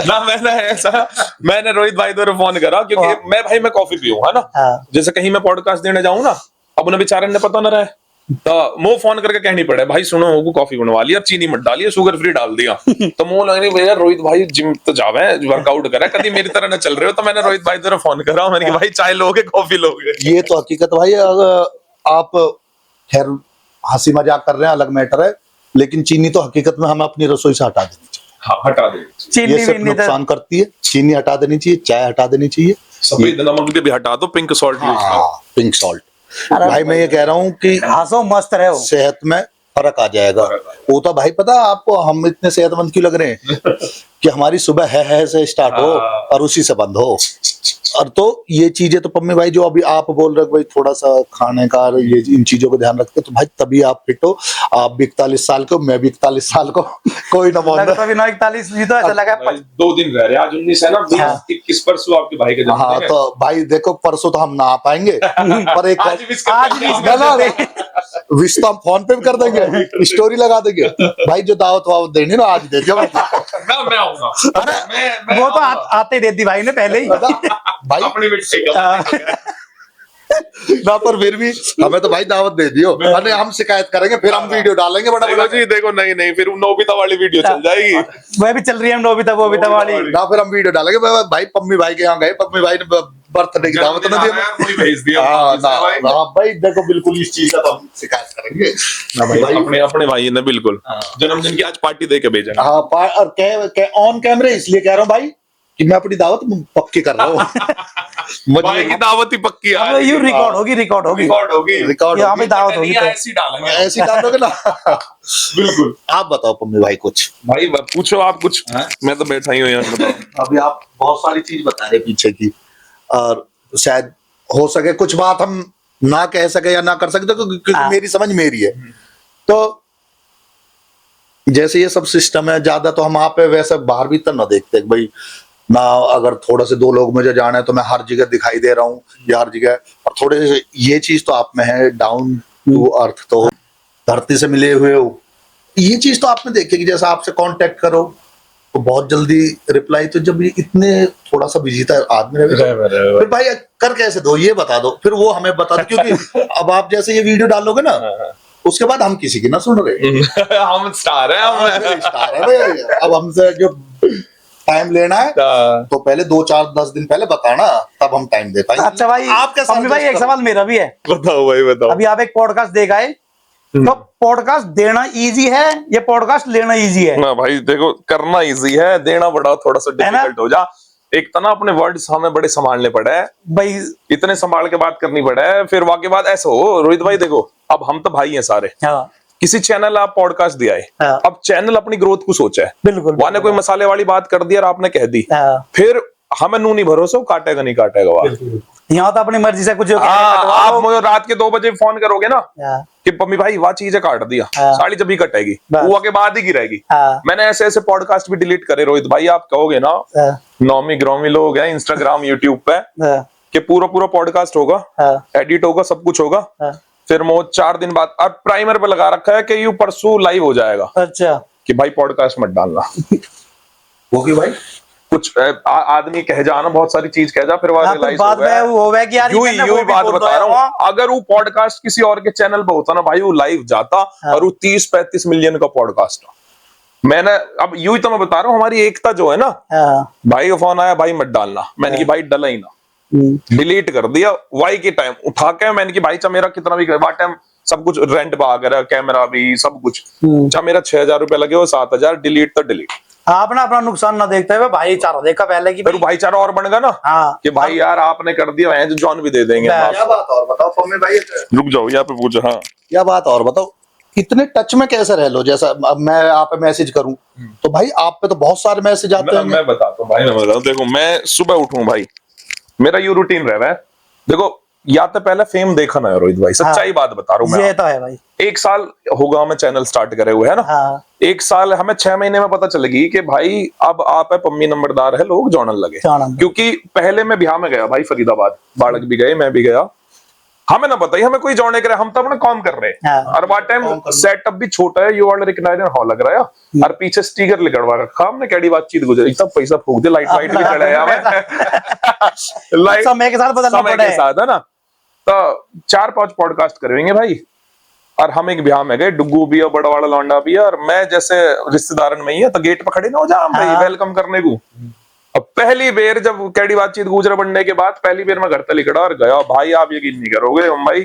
ना मैंने रोहित भाई द्वारा फोन करा क्योंकि मैं कॉफी पीऊँ है ना। जैसे कहीं मैं पॉडकास्ट देने जाऊँ ना, अब उन्हें बेचारे ने पता ना रहे तो मो फोन करके कहनी पड़े भाई सुनो वो कॉफी बनवा लिया, चीनी मत डालिए, शुगर फ्री डाल दिया। तो मुंह लग रही भैया रोहित भाई जिम तो जावे, वर्कआउट करे, कभी मेरी तरह ना चल रहे हो। तो मैंने रोहित भाई द्वारा फोन करा, मैंने कहा भाई चाय लोगे कॉफी लोगे। ये तो हकीकत भाई, अगर आप खैर हंसी मजाक कर रहे हैं अलग मैटर है, लेकिन चीनी तो हकीकत में हमें अपनी रसोई से हटा देनी चाहिए। हाँ हटा दे, ये सिर्फ नुकसान करती है। चीनी हटा देनी चाहिए, चाय हटा देनी चाहिए, सफेद नमक भी हटा दो, पिंक सॉल्ट यूज करो। Pink salt. भाई मैं ये कह रहा हूँ कि हंसो मस्त रहो, सेहत में फर्क आ जाएगा। वो तो भाई पता आपको हम इतने सेहतमंद क्यों लग रहे हैं कि हमारी सुबह है से स्टार्ट हो और उसी से बंद हो। और तो ये चीजें तो पम्मी भाई जो अभी आप बोल रहे हो भाई थोड़ा सा खाने का ये इन चीजों को ध्यान रखते तो भाई तभी आप फिट हो। आप भी 41 साल के हो, मैं भी 41 साल को, कोई ना बोल लगता भी ना 41 जी तो ऐसा लगा 2 दिन रह रहे, आज 19 है ना, 21 परसों आपके भाई के हाँ तो भाई देखो परसों तो हम ना आ पाएंगे पर एक विश तो हम फोन पे भी कर देंगे, स्टोरी लगा देंगे। भाई जो दावत वावत देनी ना आज दे दियो। मैं आऊंगा। वो तो आते दे दी भाई ने पहले ही भाई अपनी ना, पर फिर भी हमें तो भाई दावत दे दियो, अरे हम शिकायत करेंगे फिर हम वीडियो डालेंगे बड़ा बड़ा। जी देखो नहीं फिर नोबिता वाली वीडियो चल जाएगी, वह भी चल रही है नोबिता वो भी वाली ना, फिर हम वीडियो डालेंगे भाई पम्मी भाई के यहाँ गए, पम्मी भाई ने बर्थडे की दावत ना दी, भेज दिया। हाँ भाई देखो बिल्कुल इस चीज का तो हम शिकायत करेंगे ना भाई। अपने भाई ने बिल्कुल जन्मदिन की आज पार्टी दे के भेजा। हाँ और ऑन कैमरे इसलिए कह रहा हूँ भाई कि मैं अपनी दावत पक्की कर रहा हूँ। भाई की दावत ही पक्की है, ये रिकॉर्ड होगी यहाँ पे दावत होगी, ऐसी डालेंगे, ऐसी डालोगे ना। बिल्कुल। आप बताओ पम्मी भाई कुछ। भाई पूछो आप कुछ, मैं तो बैठा ही हूँ यार। बताओ। अभी आप बहुत सारी चीज बता रहे पीछे की, और शायद हो सके कुछ बात हम ना कह सके या ना कर सके तो क्योंकि मेरी समझ मेरी है। तो जैसे ये सब सिस्टम है ज्यादा तो हम आप वैसे बाहर भी तो ना देखते भाई ना, अगर थोड़े से 2 लोग मुझे जाना है तो मैं हर जगह दिखाई दे रहा हूँ या हर जगह, और थोड़े से ये चीज तो आप में है डाउन टू अर्थ, तो धरती से मिले हुए हो, ये चीज तो आपने देखी कि जैसा आपसे कांटेक्ट करो तो बहुत जल्दी रिप्लाई, तो जब ये इतने थोड़ा सा बिजी था आदमी फिर भाई कर कैसे दो ये बता दो, फिर वो हमें बता दो, क्योंकि अब आप जैसे ये वीडियो डालोगे ना उसके बाद हम किसी की ना सुन रहे। हम स्टार है, हम स्टार है भाई। अब हमसे जो टाइम लेना है तो पहले 2 4 10 दिन पहले बताना, तब हम टाइम दे पाएंगे। अच्छा भाई आपके मम्मी भाई एक सवाल मेरा भी है, बताओ भाई बताओ। अभी आप एक पॉडकास्ट देख आए, तो पॉडकास्ट देना इजी है या पॉडकास्ट लेना इजी है? ना भाई देखो करना इजी है, देना बड़ा थोड़ा सा डिफिकल्ट हो जा। एक तो ना अपने वर्ड्स हमें बड़े संभालने पड़े हैं भाई, इतने संभाल के बात करनी पड़े है। फिर वाके बाद ऐसा हो रोहित भाई देखो, अब हम तो भाई हैं सारे, हाँ किसी चैनल आप पॉडकास्ट दिया है, हाँ। अब चैनल अपनी ग्रोथ को सोचा है, बिल्कुल वहां ने कोई मसाले वाली बात कर दी और आपने कह दी, हाँ। फिर हमें नू नहीं भरोसा काटेगा नहीं काटेगा वहां। यहाँ तो अपनी मर्जी से कुछ आप मुझे रात के 2 बजे फोन करोगे ना हाँ। कि पम्मी भाई वाह चीजें काट दिया, साड़ी जब भी कटेगी वो के बाद ही गिरेगी। मैंने ऐसे ऐसे पॉडकास्ट भी डिलीट करे रोहित भाई, आप कहोगे ना नौमी ग्रोमी लोग हैं इंस्टाग्राम यूट्यूब पे कि पूरा पूरा पॉडकास्ट होगा, एडिट होगा, सब कुछ होगा, फिर वो 4 दिन बाद अब प्राइमर पे लगा रखा है कि यू परसों लाइव हो जाएगा। अच्छा कि भाई पॉडकास्ट मत डालना। वो कि भाई कुछ आदमी कह जाना बहुत सारी चीज कह जा, फिर रियलाइज बाद में वो है कि यार यू बात बता रहा हूँ, अगर वो पॉडकास्ट किसी और के चैनल पे होता ना भाई वो लाइव जाता और वो 30-35 मिलियन का पॉडकास्ट। मैंने अब यूं ही तो मैं बता रहा हूँ, हमारी एकता जो है ना, भाई का फोन आया भाई मत डालना, मैंने की भाई डला ही ना, डिलीट कर दिया। वाई के टाइम उठा के मैंने की भाई चा मेरा कितना भी टाइम सब कुछ रेंट पे आ गया, कैमरा भी सब कुछ, चा मेरा 6,000 रुपए लगे वो 7,000, डिलीट तो डिलीट। आपने अपना नुकसान ना देखते हुए भाईचारा देखा पहले की फिर भाईचारा और बन गया ना हाँ कि भाई यार आपने कर दिया है तो जॉन भी दे देंगे हम बस। क्या आपको। बात और बताओ पम्मी भाई, रुक जाओ यहाँ पे पूछो। हाँ क्या बात और बताओ, इतने टच में कैसे रह लो? जैसा अब मैं आप पे मैसेज करूं तो भाई आप पे तो बहुत सारे मैसेज आते हैं। मैं बताता हूँ भाई, मैं बताता हूँ। देखो मैं सुबह उठूं भाई, मेरा ये रूटीन रह रहा है। देखो या तो पहले फेम देखा ना है रोहित भाई, सच्चाई बात बता रहा हूँ ये मैं। तो है भाई। 1 साल होगा हमें चैनल स्टार्ट करे हुए है ना। हाँ 1 साल हमें 6 महीने में पता चलेगी कि भाई अब आप है पम्मी नंबरदार है, लोग जानने लगे। जानने। क्योंकि पहले मैं बिहार में गया भाई, फरीदाबाद, बाड़क भी गए, मैं भी गया, हमें ना पता ही हमें कोई जोड़ने करे, हम तो अपना काम कर रहे हैं। हाँ। और बात टाइम सेटअप भी छोटा है, यू ऑल रिकग्नाइजर हॉल लग रहा है और पीछे स्टिकर लिखवा रखा हमने, कैडी बातचीत गुजर, इतना पैसा फूक दे, लाइट वाइट भी चढ़ाया हमें लाइट समय के साथ बदलना समय पड़ा के है। साथ है ना। तो 4-5 पॉडकास्ट करेंगे भाई, और हम एक ब्याह में गए, डुग्गू भी है, बड़ा वाला लौंडा भी है, और मैं जैसे रिश्तेदारन में ही है तो गेट पर खड़े ना हो जाओ भाई वेलकम करने को। अब पहली बार जब कैडी बातचीत गुजर बनने के बाद पहली बार मैं घर तक लिखड़ा और गया भाई, आप यकीन नहीं करोगे हम भाई,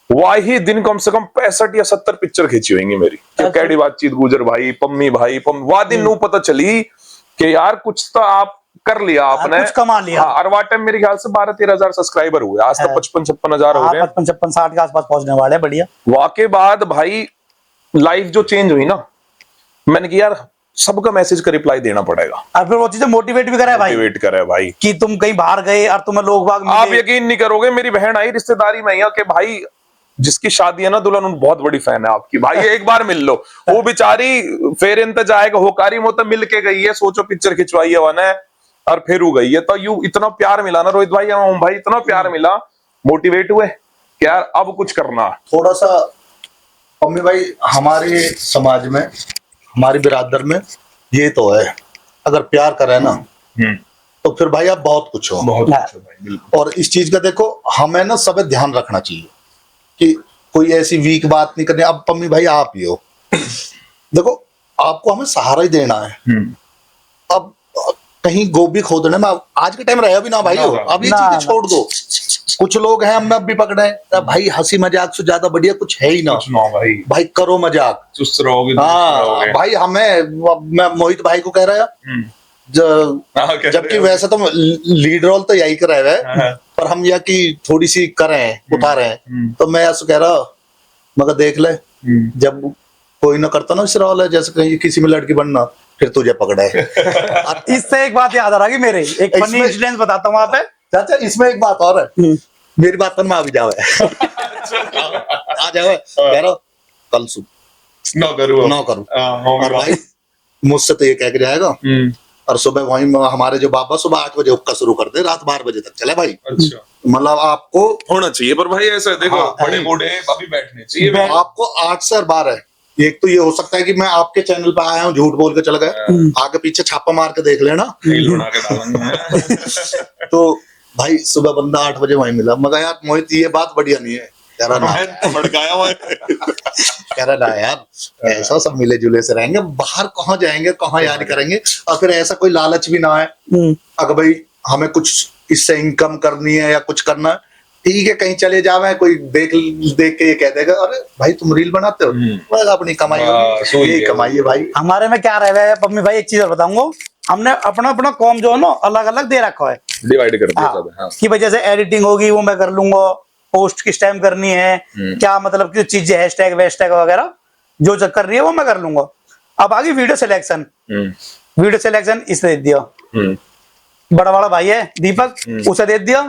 वही दिन कम से कम 65 या 70 पिक्चर खींची होंगी मेरी। कैडी बातचीत गुजर भाई, पम्मी भाई, वह दिन नू पता चली कि यार कुछ तो आप कर लिया आपने, कुछ कमा लिया। हाँ, और वाट टाइम मेरे ख्याल से 12-13 हजार सब्सक्राइबर हुए, आज तक 55-56 हजार हो गए। 55-60 के आसपास पहुंचने वाले हैं, बढ़िया। वाके बाद भाई लाइफ जो चेंज हुई ना, मैंने कहा यार सबका मैसेज का रिप्लाई देना पड़ेगा। और फिर वो चीजें मोटिवेट भी करे भाई, मोटिवेट करे भाई कि तुम कहीं बाहर गए और तुम्हें लोग बाग आप मिले। यकीन नहीं करोगे, मेरी बहन आई रिश्तेदारी में कि भाई जिसकी शादी है ना दुल्हन, उन बहुत बड़ी फैन है आपकी भाई, एक बार मिल लो। वो बेचारी फेर इंतजार आएगा होकारी मो तो मिल के गई है, सोचो पिक्चर खिंचवाई है वने और फिर हो गई है। तो यू इतना प्यार मिला ना रोहित भाई, हम भाई इतना प्यार मिला, मोटिवेट हुए कि यार अब कुछ करना। थोड़ा सा पम्मी भाई, हमारे समाज में, हमारी बिरादर में ये तो है, अगर प्यार करे ना तो फिर भाई आप बहुत कुछ हो। बहुत अच्छा भाई, बिल्कुल। और इस चीज का देखो हमें ना सब ध्यान रखना चाहिए कि कोई ऐसी वीक बात नहीं करनी। अब पम्मी भाई आप ही हो, देखो आपको हमें सहारा ही देना है। अब कहीं गोभी खोदने में आज के टाइम रहे भी ना भाई हो, अब ये चीजें छोड़ दो। कुछ लोग हैं हमने अब भी पकड़े हैं भाई, हंसी मजाक से ज्यादा बढ़िया कुछ है ही ना भाई, भाई करो मजाक, चुस्त रहोगे। हाँ भाई। हमें, मैं मोहित भाई को कह रहा जबकि वैसे तो लीड रोल तो यही कर रहे हैं, पर हम यह कि थोड़ी सी करें, उठा रहे हैं, तो मैं ऐसा कह रहा मगर देख ले, जब कोई ना करता ना इस रोल है, जैसे कहीं किसी में लड़की बनना, फिर तुझे पकड़ा है। इससे एक बात याद आ रही मेरे, एक फनी इसमें- इंसिडेंट बताता हूँ वहां पे। चाचा इसमें एक बात और है, मेरी बात पर मैं आ भी जावे आ जावे, कह रहा कल सुबह ना करूँ ना करूँ, और भाई मुझसे तो ये कह के जाएगा, और सुबह वहीं हमारे जो बाबा सुबह 8 बजे हुक्का शुरू कर दे, रात 12 बजे तक चले भाई। अच्छा मतलब आपको होना चाहिए, पर भाई ऐसा देखो हाँ, बड़े बूढ़े अभी बैठने चाहिए। आपको 8 से 12 है। एक तो ये हो सकता है कि मैं आपके चैनल पे आया हूँ झूठ बोल के चल गए, आगे पीछे छापा मार के देख लेना। तो भाई सुबह बंदा 8 बजे वहीं मिला, मगर यार मोहित ये बात बढ़िया नहीं है, कह रहा ना भड़काया हुआ है। कह रहा ना यार ऐसा सब मिले जुले से रहेंगे, बाहर कहाँ जाएंगे, कहाँ यारी करेंगे, और फिर ऐसा कोई लालच भी ना है अगर भाई हमें कुछ इससे इनकम करनी है या कुछ करना है, ठीक है कहीं चले जावे, कोई देख देख के ये कह देगा अरे भाई तुम रील बनाते हो, बस अपनी कमाई होगी, यही कमाई है भाई। हमारे में क्या रह है पम्मी भाई, एक चीज और बताऊंगा, हमने अपना अपना कॉम जो है ना अलग अलग दे रखा है, डिवाइड कर दिया हाँ, सब। हाँ। कि भाई जैसे एडिटिंग होगी वो मैं कर लूंगा, पोस्ट किस टाइम करनी है, क्या मतलब की चीजें हैशटैग वैशटैग वगैरह जो कर रही है वो मैं कर लूंगा। अब आगे वीडियो सिलेक्शन, वीडियो सिलेक्शन इसने दे दिया, बड़ा वाला भाई है दीपक, उसे दे दिया,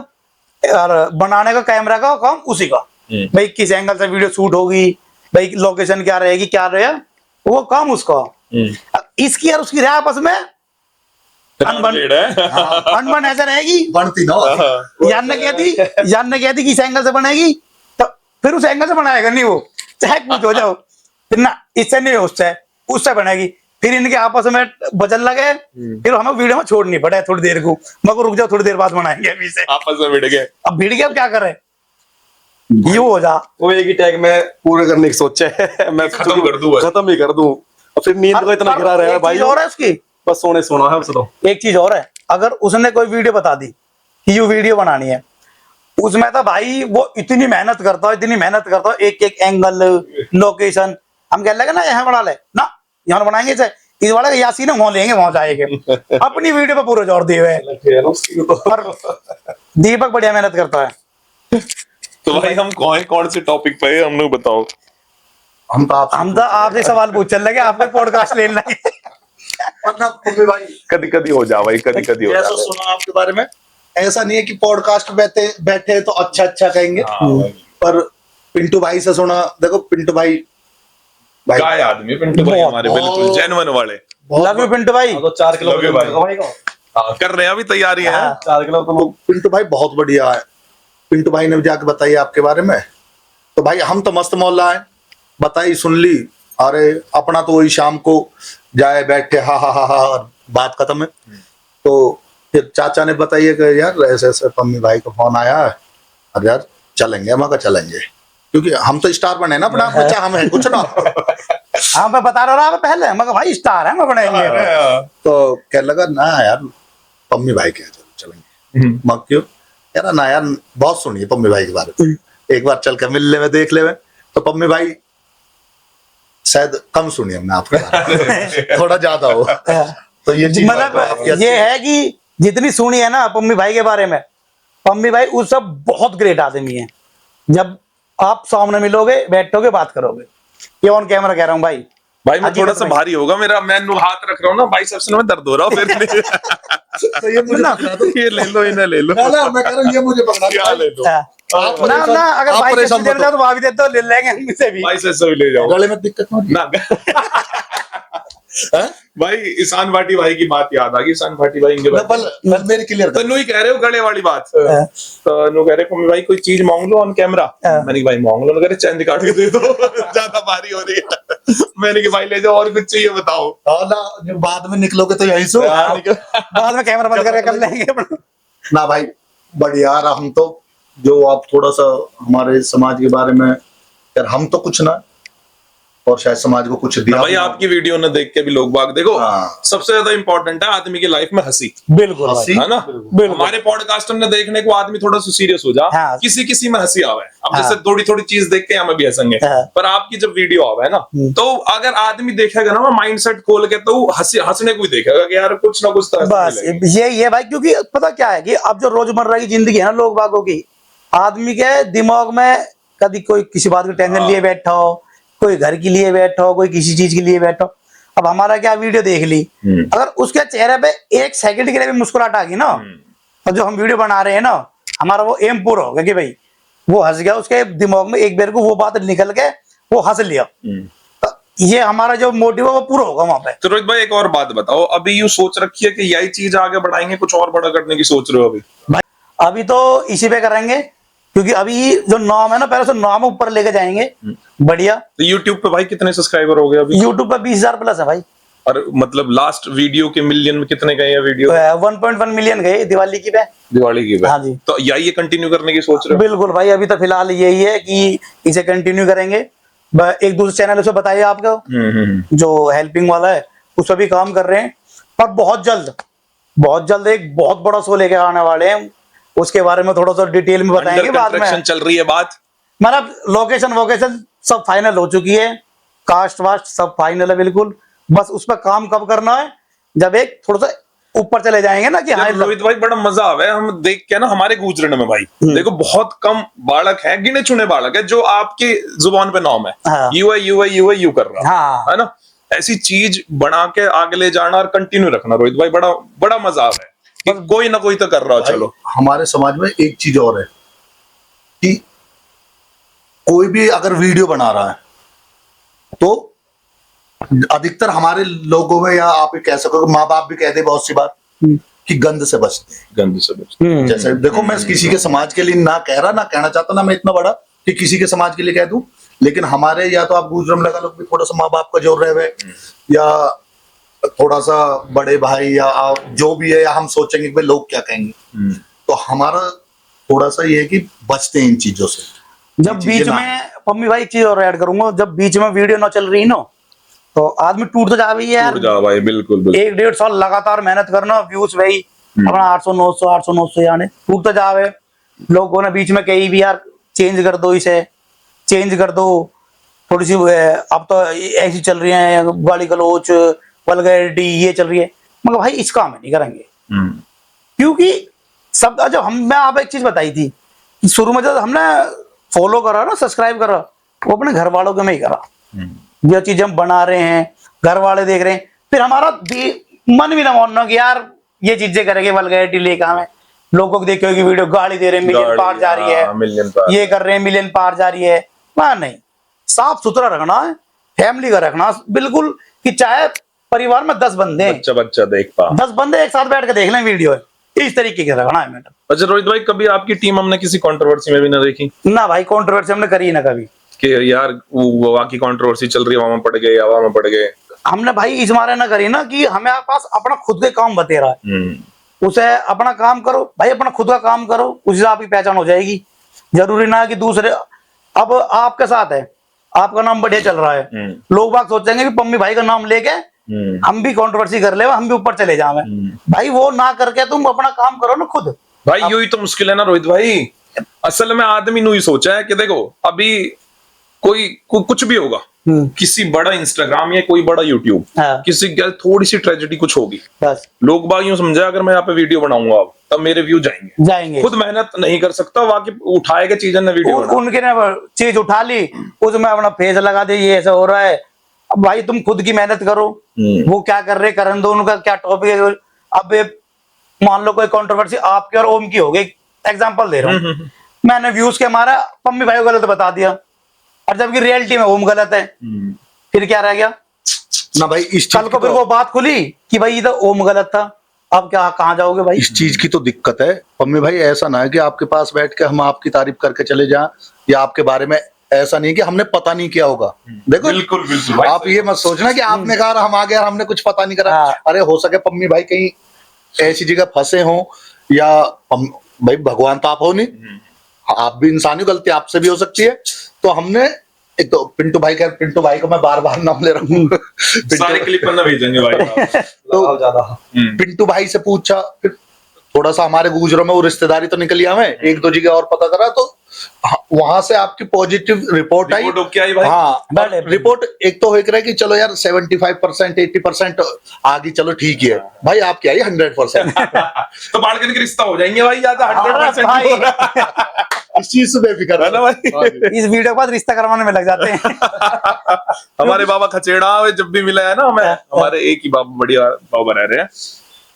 और बनाने का कैमरा का काम उसी का, भाई किस एंगल से वीडियो शूट होगी, भाई लोकेशन क्या रहेगी, क्या रहेगा, वो काम उसका। इसकी और उसकी रहा आपस में अनबन ऐसे रहेगी, बनती ना यान ने कहती कि इस एंगल से बनेगी, तो फिर उस एंगल से बनाएगा नहीं वो, चाहे कुछ हो जाओ, फिर ना इससे नहीं उससे बनेगी, फिर इनके आपस में बचन लगे, फिर हमें वीडियो में छोड़नी पड़े थोड़ी देर को, मगर रुक जाओ थोड़ी देर बाद बनाएंगे अभी से, आपस में भिड़ गए। अब भिड़ गए अब क्या करें, यू हो जा। वो एक ही टैग में पूरे करने की सोचे है, मैं खत्म कर दूं बस। खत्म ही कर दूं, और फिर नींद को इतना गिरा रहा है भाई, और है उसकी बस सोना है उसको। एक चीज और है, अगर उसने कोई वीडियो बता दी कि यू वीडियो बनानी है, उसमें तो भाई वो इतनी मेहनत करता है, एक एक एंगल लोकेशन, हम कह लगे ना यहाँ बना ले ना, यहाँ बनाएंगे चाहे इस वाला यासीन वहां लेंगे, वहां जाएंगे। अपनी वीडियो पे पूरा जोर दिए हुए हैं। और दीपक बढ़िया मेहनत करता है। तो भाई हम कौन से टॉपिक पे है, हम लोग बताओ। हम तो आपसे हम तो आपसे सवाल पूछ चल लगे, आपने पॉडकास्ट ले लगे। वरना पम्मी भाई कभी कभी हो जा भाई, कभी कभी हो जैसा जा। सुना आपके बारे में, ऐसा नहीं है कि पॉडकास्ट बैठे बैठे तो अच्छा अच्छा कहेंगे, हाँ भाई। पर पिंटू भाई से सुना, देखो पिंटू भाई काय आदमी पिंटू भाई हमारे, बहुत- बिल्कुल जेन्युइन वाले। लव यू पिंटू भाई। तो 4 किलो लगे भाई। भाई को हाँ, कर रहे हैं अभी तैयारी है। हाँ। 4 किलो तो पिंटू भाई बहुत बढ़िया है। पिंटू भाई ने जाके बताइए आपके बारे में, तो भाई हम तो मस्त मोहल्ला है, बताई सुन ली, अरे अपना तो वही शाम को जाए बैठे हा हा हा हा और बात खत्म है। तो फिर चाचा ने बताइए कि यार ऐसे ऐसे पम्मी भाई का फोन आया है, अरे यार चलेंगे, मैं कहा चलेंगे, क्योंकि हम तो स्टार बने ना अपना, बच्चा हम है कुछ ना। हाँ मैं बता रहा था पहले, मगर भाई स्टार है, मैं बनाएंगे। तो कह लगा ना यार पम्मी भाई के चलेंगे, मैं क्यों कह रहा ना यार, बहुत सुनिए पम्मी भाई के बारे में, एक बार चल के मिल ले में देख ले में। तो पम्मी भाई शायद कम सुनिए हमने आपके बारे में, थोड़ा ज्यादा हो, तो ये चीज आपकी मतलब अच्छी ये है कि जितनी सुनी है ना पम्मी भाई के बारे में, पम्मी भाई उस सब बहुत ग्रेट आदमी है। जब आप सामने मिलोगे, बैठोगे, बात करोगे, ये ऑन कैमरा कह रहा हूँ भाई। भाई मैं थोड़ा हकीकत सा में। भारी होगा मेरा, मैं हाथ रख रहा हूँ ना बाइसेप्स में, दर्द हो रहा है फिर। तो ये मुझे पकड़ा दो, ये ले लो, इन्हें ले लो। ना ना मैं कह रहा हूँ ये मुझे पकड़ा दो। क्या ले लो, आप ना परेशान- ना, अगर आप भाई परेशान से देना मत चाहो तो वहां भी दे दो, ले लेंगे हमसे भी। बाइसेप्स से भी ले जाओ गले में दिक्कत नहीं होती ना। है? भाई ईशान भाटी भाई की बात याद आ गई। ईशान भाटी भाई इनके मैं बारे में पल मेरी क्लियर तो नु ही कह रहे हो गले वाली बात। हाँ। तो नु कह रहे पम्मी भाई कोई चीज मांग लो ऑन कैमरा। हाँ। मैंने कहा भाई मांग लो, कह रहे चैन काट के दे दो, ज्यादा भारी हो रही है। मैंने कहा भाई ले जाओ, और कुछ चाहिए बताओ। हाँ ना, जब बाद में निकलोगे तो यही सो। बाद में कैमरा बंद करके कर लेंगे अपना। ना भाई बढ़िया यार, हम तो जो आप थोड़ा सा हमारे समाज के बारे में, यार हम तो कुछ ना, और शायद समाज को कुछ दिया भाई भी ना। आपकी वीडियो ने देख के भी लोग बाग देखो, हाँ। सबसे ज्यादा इंपॉर्टेंट है आदमी की लाइफ में हंसी, बिल्कुल भाई। हंसी, है ना। बिल्कुल। हमारे पॉडकास्टर ने देखने को आदमी थोड़ा सा सीरियस हो जा, हाँ। किसी किसी में हंसी आवे। अब हाँ। जैसे थोड़ी थोड़ी चीज देख के हमें भी हंसेंगे, हाँ। पर आपकी जब वीडियो आवे ना, तो अगर आदमी देखेगा ना माइंड सेट खोल के, तो हंसने को ही देखेगा कि यार कुछ ना कुछ तो हंसने बस मिलेगी। ये भाई, क्योंकि पता क्या है कि अब जो रोजमर्रा की जिंदगी है ना लोग बागों की, आदमी के दिमाग में कभी कोई किसी बात की टेंशन हाँ। लिए बैठा हो, कोई घर के लिए बैठा हो, कोई किसी चीज के लिए बैठा हो। अब हमारा क्या वीडियो देख ली, अगर उसके चेहरे पे एक सेकंड के लिए भी मुस्कुराहट आ गई ना, तो जो हम वीडियो बना रहे हैं ना, हमारा वो एम पूरा होगा कि भाई वो हंस गया, उसके दिमाग में एक बार को वो बात निकल के वो हंस लिया, तो ये हमारा जो मोटिव है वो पूरा होगा वहां पे। तो रोहित भाई एक और बात बताओ, अभी यूं सोच रखी है कि यही चीज आगे बढ़ाएंगे, कुछ और बड़ा करने की सोच रहे हो अभी? भाई अभी तो इसी पे करेंगे, क्योंकि अभी जो नाम है ना, पहले से नाम ऊपर लेके जाएंगे बढ़िया। तो यूट्यूब पे भाई कितने सब्सक्राइबर हो गए अभी? यूट्यूब पे 20,000 प्लस है भाई। और मतलब लास्ट वीडियो के मिलियन में कितने गए हैं वीडियो? 1.1 मिलियन गए दिवाली की पे। दिवाली की हाँ जी। तो यही कंटिन्यू करने की सोच रहे हो? बिल्कुल भाई, अभी तो फिलहाल यही है कि इसे कंटिन्यू करेंगे। एक दूसरे चैनल उसे बताइए आपको, जो हेल्पिंग वाला है, उस पर भी काम कर रहे हैं, और बहुत जल्द एक बहुत बड़ा शो लेके आने वाले हैं। उसके बारे में थोड़ा सा डिटेल में बताएंगे अंडर बाद में। कंस्ट्रक्शन चल रही है बात? मतलब लोकेशन वोकेशन सब फाइनल हो चुकी है, कास्ट वास्ट सब फाइनल है बिल्कुल। बस उस पर काम कब करना है, जब एक थोड़ा सा ऊपर चले जाएंगे ना कि हाँ यार रोहित भाई बड़ा मजा आवे हम देख के ना, हमारे गुजरने में भाई देखो बहुत कम बालक है, गिने चुने बालक है जो आपकी जुबान पे नाम है, हाँ। यू कर रहा हाँ। है ना। ऐसी चीज बना के आगे ले जाना और कंटिन्यू रखना रोहित भाई, बड़ा बड़ा मजा आवे कि कोई ना कोई तो कर रहा हो। चलो हमारे समाज में एक चीज और है कि कोई भी अगर वीडियो बना रहा है तो अधिकतर हमारे लोगों में, या आप ये कह सको माँ बाप भी कहते हैं बहुत सी बात कि गंद से बचते हैं। गंद से बच। जैसे देखो मैं किसी के समाज के लिए ना कह रहा, ना कहना चाहता, ना मैं इतना बड़ा कि किसी के समाज के लिए कह दूं, लेकिन हमारे या तो आप गुजरम लगा लोग भी थोड़ा सा माँ बाप का जोर रहे हुए, या थोड़ा सा बड़े भाई, या आप जो भी है, या हम सोचेंगे कि भाई लोग क्या कहेंगे, तो हमारा थोड़ा सा ये है कि बचते हैं इन चीजों से। जब बीच में पम्मी भाई एक चीज और ऐड करूंगा, जब बीच में वीडियो ना चल रही ना, तो आदमी टूट तो जा रही है यार। टूट जा भाई, बिल्कुल बिल्कुल। 1-1.5 साल लगातार मेहनत करना, व्यूज भाई अपना 800 900 आने, टूट तो जावे। लोगों ने बीच में कही भी यार चेंज कर दो, इसे चेंज कर दो थोड़ी सी, अब तो ऐसी चल रही है गाली गलौच, वल्गैरिटी ये चल रही है, मगर भाई इस काम में नहीं करेंगे, क्योंकि सब जब मैं आप एक चीज बताई थी कि शुरू में जब हमने फॉलो करा ना, सब्सक्राइब करा, वो अपने घर वालों के में ही करा। जो चीज हम बना रहे हैं घर वाले देख रहे हैं, फिर हमारा मन भी ना मानना कि यार ये चीजें करेंगे, वल्गैरिटी लेकर हमें लोगों को देखो कि वीडियो गाड़ी दे रहे हैं, मिलियन पार जा रही है, ये कर रहे हैं मिलियन पार जा रही है। वहां नहीं, साफ सुथरा रखना है, फैमिली का रखना बिल्कुल, कि चाहे परिवार में 10 बंदे हैं, बच्चा देख पा 10 बंदे एक साथ बैठ के देख लें वीडियो, इस तरीके के रखना है मैटर। अच्छा रोहित भाई, कभी आपकी टीम हमने किसी कंट्रोवर्सी में भी ना देखी ना भाई, कंट्रोवर्सी हमने करी ना कभी कि यार वो वहाँ की कंट्रोवर्सी चल रही है, वहां में पड़ गए, हवा में पड़ गए? हमने भाई इस मारे ना करी ना कि हमें पास अपना खुद के काम बतेरा है, उसे अपना काम करो भाई, अपना खुद का काम करो, उसी से आपकी पहचान हो जाएगी। जरूरी ना कि दूसरे, अब आपके साथ है, आपका नाम बढ़िया चल रहा है, लोग बात सोचेंगे कि पम्मी भाई का नाम लेके हम भी कंट्रोवर्सी कर ले, हम भी ऊपर चले जावे। भाई वो ना करके तुम अपना काम करो ना खुद। भाई यू ही तो मुश्किल है ना रोहित भाई। असल में आदमी ने ही सोचा है कि देखो अभी कुछ भी होगा, किसी बड़ा इंस्टाग्राम या कोई बड़ा यूट्यूब, हाँ। किसी की थोड़ी सी ट्रेजेडी कुछ होगी, बस लोग बाग यूं समझा अगर मैं यहाँ पे वीडियो बनाऊंगा अब तब मेरे व्यू जाएंगे। खुद मेहनत नहीं कर सकता, वाकई उठाएगा चीजें ना वीडियो उनके ने चीज उठा ली, उसमें अपना फेस लगा दे, ये ऐसा हो रहा है। अब भाई तुम खुद की मेहनत करो, वो क्या कर रहे करन दो, उनका क्या टॉपिक है। अब मान लो कोई कंट्रोवर्सी आपकी और ओम की हो गई, एग्जांपल दे रहा हूँ, मैंने व्यूज के मारा, पम्मी भाई को गलत बता दिया, और जबकि रियलिटी में ओम गलत है, फिर क्या रह गया ना भाई। इस कल को फिर वो बात खुली कि भाई ये तो ओम गलत था, अब क्या कहाँ जाओगे भाई? इस चीज की तो दिक्कत है पम्मी भाई। ऐसा ना है कि आपके पास बैठ के हम आपकी तारीफ करके चले जाएं, या आपके बारे में ऐसा नहीं कि हमने पता नहीं किया होगा। देखो बिल्कुल बिल्कुल आप ये मत सोचना कि आपने कहा हम आ गए और हमने कुछ पता नहीं करा। अरे हो सके पम्मी भाई कहीं ऐसी जगह फंसे हो, या भाई भगवान तो आप हो नहीं, आप भी इंसान ही, गलती आपसे भी हो सकती है। तो हमने एक तो पिंटू भाई को मैं बार बार नाम ले रहा हूँ, सारे क्लिप में ना भेजेंगे भाई। तो ज्यादा पिंटू भाई से पूछा, फिर थोड़ा सा हमारे गुजरों में वो रिश्तेदारी तो निकली, हमें एक दो जगह और पता करा, तो वहां से आपकी पॉजिटिव रिपोर्ट आई। भाई? हाँ, रिपोर्ट एक तो हो रहा है कि चलो यार 75% 80% आगे, चलो ठीक है भाई, आपकी आई 100%। तो बाढ़ के रिश्ता हो जाएंगे भाई, ज्यादा 100%। इस चीज से बेफिक्र है ना भाई। इस वीडियो के बाद रिश्ता करवाने में लग जाते हैं। हमारे बाबा खचेड़ा जब भी मिला है ना हमें, हमारे एक ही बाबा बढ़िया बाबा रह रहे हैं,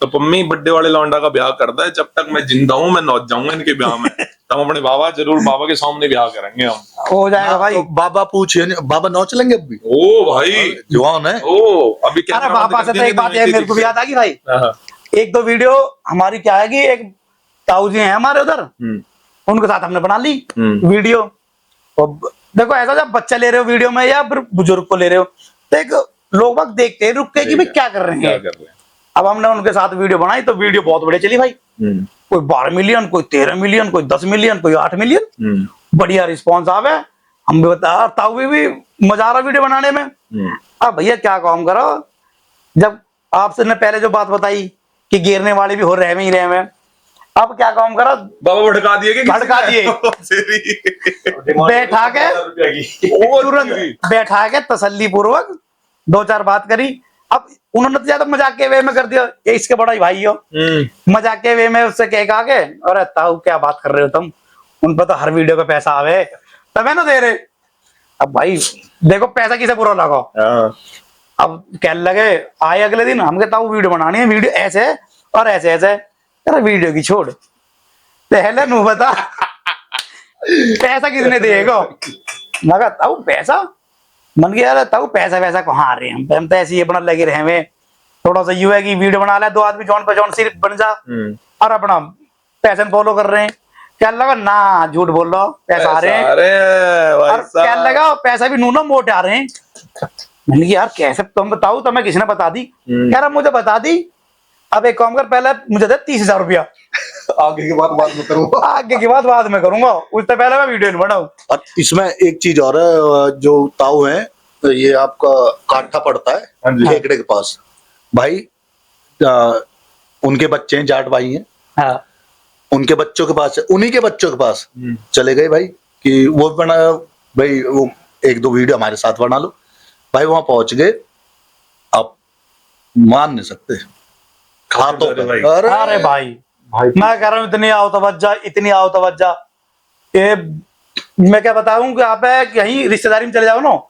तो पम्मी बड्डे वाले लौंडा का ब्याह करता है, जब तक मैं जिंदा हूँ मैं नौच जाऊंगा इनके ब्याह में। तो हम अपने बाबा जरूर बाबा के सामने ब्याह करेंगे हम। हो जाएगा भाई। तो बाबा पूछिए, बाबा नौच लेंगे अब भी? ओ भाई जवान है। ओ अभी क्या, अरे बाबा से तो एक बात है मेरे को भी याद आ गई भाई, एक दो वीडियो हमारी क्या है कि एक ताऊ जी हैं हमारे उधर, उनके साथ हमने बना ली वीडियो। और देखो ऐसा जब बच्चा ले रहे हो वीडियो में या फिर बुजुर्ग को ले रहे हो, तो एक लोग बाग देखते हैं रुक के कि भाई क्या कर रहे हैं। अब हमने उनके साथ वीडियो बनाई तो वीडियो बहुत बढ़िया चली भाई, कोई 12 मिलियन, कोई 13 मिलियन, कोई 10 मिलियन, कोई 8 मिलियन, बढ़िया रिस्पॉन्स आवे। हम भी बता, ताऊ भी मजा आ रहा वीडियो बनाने में। अब भैया क्या काम करो, जब आपसे ने पहले जो बात बताई कि गिरने वाले भी हो रहे ही रहे में, अब क्या काम करा, बाबा भड़का दिए, बैठा के तुरंत बैठा के तसल्ली पूर्वक 2-4 बात करी। अब उन्होंने तो ज्यादा मजाक के वे में कर दिया, ये इसके बड़ा ही भाई हो, मजाक के वे में उससे कह के, अरे ताऊ क्या बात कर रहे हो तुम, उन पर तो हर वीडियो का पैसा आवे तब है ना दे रहे। अब भाई देखो पैसा किसे बुरा लगा। अब कहने लगे, आए अगले दिन, हम कहता हूँ वीडियो बनानी है, वीडियो ऐसे और ऐसे ऐसे। अरे वीडियो की छोड़, पहले नू बता पैसा किसने देगा। मगर ताऊ पैसा मन गया, ताऊ पैसा वैसा कहाँ आ रहे हैं, हम तो ऐसे ही अपना लगे रहे में, थोड़ा सा यू है कि वीडियो बना ले, 2 आदमी जॉन पे जॉन सिर्फ बन जा और अपना पैशन फॉलो कर रहे हैं। क्या लगा ना, झूठ बोल रहा, पैसा आ रहे हैं, और क्या लगा पैसा भी नूना मोटे आ रहे हैं। मैंने यार कैसे, तुम बताओ, तुम्हें किसने बता दी? कह रहा मुझे बता दी। अब एक काम कर, पहले मुझे दे 30,000 रुपया, आगे की बात बाद में करूंगा, आगे की बात बाद में करूंगा, उससे पहले मैं वीडियो नहीं बनाऊं। और इसमें एक चीज और है, जो ताऊ है, ये आपका काठा पड़ता है खेकड़े के पास भाई, उनके बच्चे हैं, जाट भाई हैं। हाँ। उनके बच्चों के पास, उन्हीं के बच्चों के पास चले गए भाई कि वो बना भाई, वो 1-2 वीडियो हमारे साथ बना लो भाई। वहां पहुंच गए, अब मान नहीं सकते हाथों पे। भाई। अरे भाई मैं कह रहा हूँ इतनी आओ तवज्जा ये मैं क्या बताऊं कि आप है कहीं रिश्तेदारी में चले जाओ ना,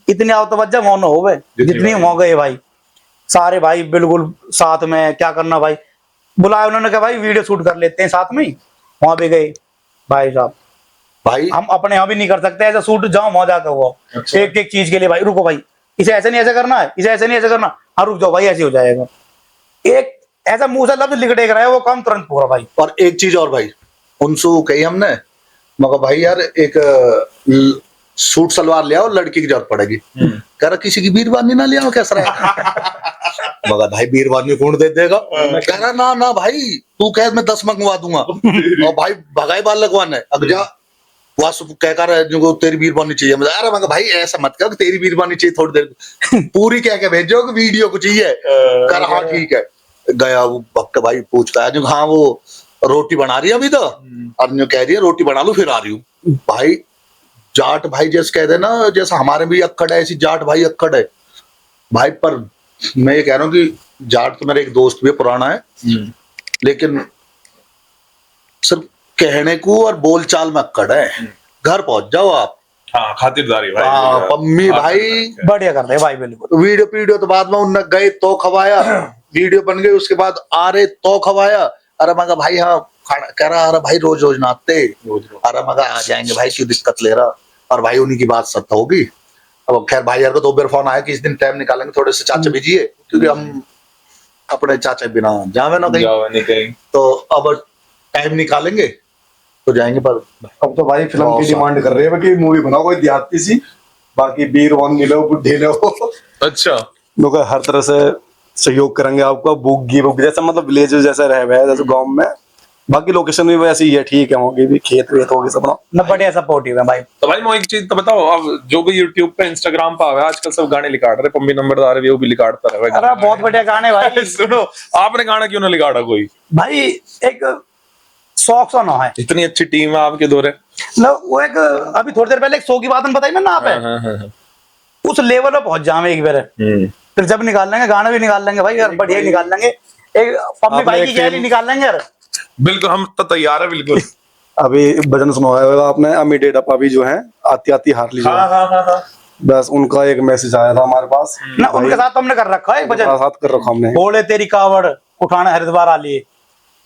इतनी आओ तवज्जा मौन हो गए जितनी हो गए भाई। सारे भाई बिल्कुल साथ में, क्या करना भाई, बुलाया उन्होंने कहा भाई वीडियो शूट कर लेते हैं साथ में ही, वहां भी गए भाई साहब। भाई हम अपने यहाँ भी नहीं कर सकते ऐसा शूट, जाओ वहां जाकर हुआ अच्छा। एक एक चीज के लिए भाई रुको भाई, इसे ऐसे नहीं ऐसे करना है, इसे ऐसे नहीं ऐसे करना, हाँ रुक जाओ भाई ऐसे हो जाएगा। एक ऐसा मुंह से लफ्ज लिख रहा है वो काम तुरंत पूरा भाई। और एक चीज और भाई, उनसे कही हमने, मगर भाई यार एक सूट सलवार ले आओ, लड़की की जरूरत पड़ेगी। कह रहा किसी की बीरबानी ना ले आओ, कैसा रहेगा? मगर भाई बीरबानी कौन दे देगा? कह रहा ना ना भाई तू कह मैं 10 मंगवा दूंगा। और भाई भगाई बाल लगवाना है, अब जा वहां कह कर जो तेरी बीरबानी चाहिए। अरे मगर भाई ऐसा मत कर, तेरी बीरबानी चाहिए थोड़ी देर, पूरी कह के भेजो कि वीडियो को चाहिए। कर हाँ ठीक है। गया वो भक्का भाई पूछता है हाँ वो रोटी बना रही है अभी तो, अब जो कह रही है रोटी बना लो फिर आ रही हूँ। भाई जाट भाई जैसे कह देना, जैसे हमारे भी अक्कड़ है ऐसी जाट भाई अक्कड़ है भाई। पर मैं ये कह रहा हूँ कि जाट तो मेरा एक दोस्त भी पुराना है, लेकिन सिर्फ कहने को और बोलचाल में अक्कड़ है। घर पहुंच जाओ आप। हाँ खातिरदारी भाई। हाँ पम्मी भाई बढ़िया करते हैं भाई बिल्कुल। वीडियो तो बाद में उनने गए तो खवाया, वीडियो बन गई उसके बाद आ रहे तो खवाया। अरे मगर भाई हाँ खाना कह रहा, अरे भाई रोज रोज ना आते, अरे मगर आ जाएंगे भाई क्यों दिक्कत ले रहा। और भाई उन्हीं की बात सत्य होगी। अब खैर भाई यार को 2 बार फोन आया कि इस दिन टाइम निकालेंगे, थोड़े से चाचा भेजिए, क्योंकि हम अपने चाचा बिना जावे ना कहीं, तो अब टाइम निकालेंगे तो जाएंगे। पर अब तो भाई फिल्म की डिमांड कर रहे हैं कि मूवी बनाओ कोई देहाती सी, बाकी बीरवान लो बुढ़े लो। अच्छा लोग हर तरह से सहयोग करेंगे आपको, बुग्गी बुग जैसा मतलब विलेज जैसा रह गया जैसे गांव में। बाकी लोकेशन भी वैसी ही है, ठीक है, होगी भी खेत वेत होगी सब ना बढ़िया सपोर्टिव है भाई। तो भाई मैं एक चीज तो बताओ, अब जो भी यूट्यूब पे इंस्टाग्राम पे आवे आजकल सब गाने लिकाट रहे, पम्मी नंबरदार है वो भी लिकाटता रहे। अरे बहुत बढ़िया गाने भाई। सुनो आपने गाना क्यों ना लिकाटा कोई? भाई एक शौक सा ना है, इतनी अच्छी टीम है आपके दौरे। ना वो एक अभी थोड़ी देर पहले एक 100 की बात बताई मैंने आप है, उस लेवल पे पहुंच जावे एक बार, फिर जब निकाल लेंगे गाना भी निकाल लेंगे भाई यार, बढ़िया निकाल लेंगे। एक पम्मी भाई की गैली निकाल लेंगे यार। बिल्कुल हम तो तैयार है बिल्कुल। अभी भजन सुनाया होगा आपने, अमिटेड अपा भी जो है आती आती हार ली, बस उनका एक मैसेज आया था हमारे पास ना, उनके साथ हमने कर रखा है भजन, साथ कर रखा हमने, बोले तेरी कावड़ उठाना हरिद्वार आ लिए,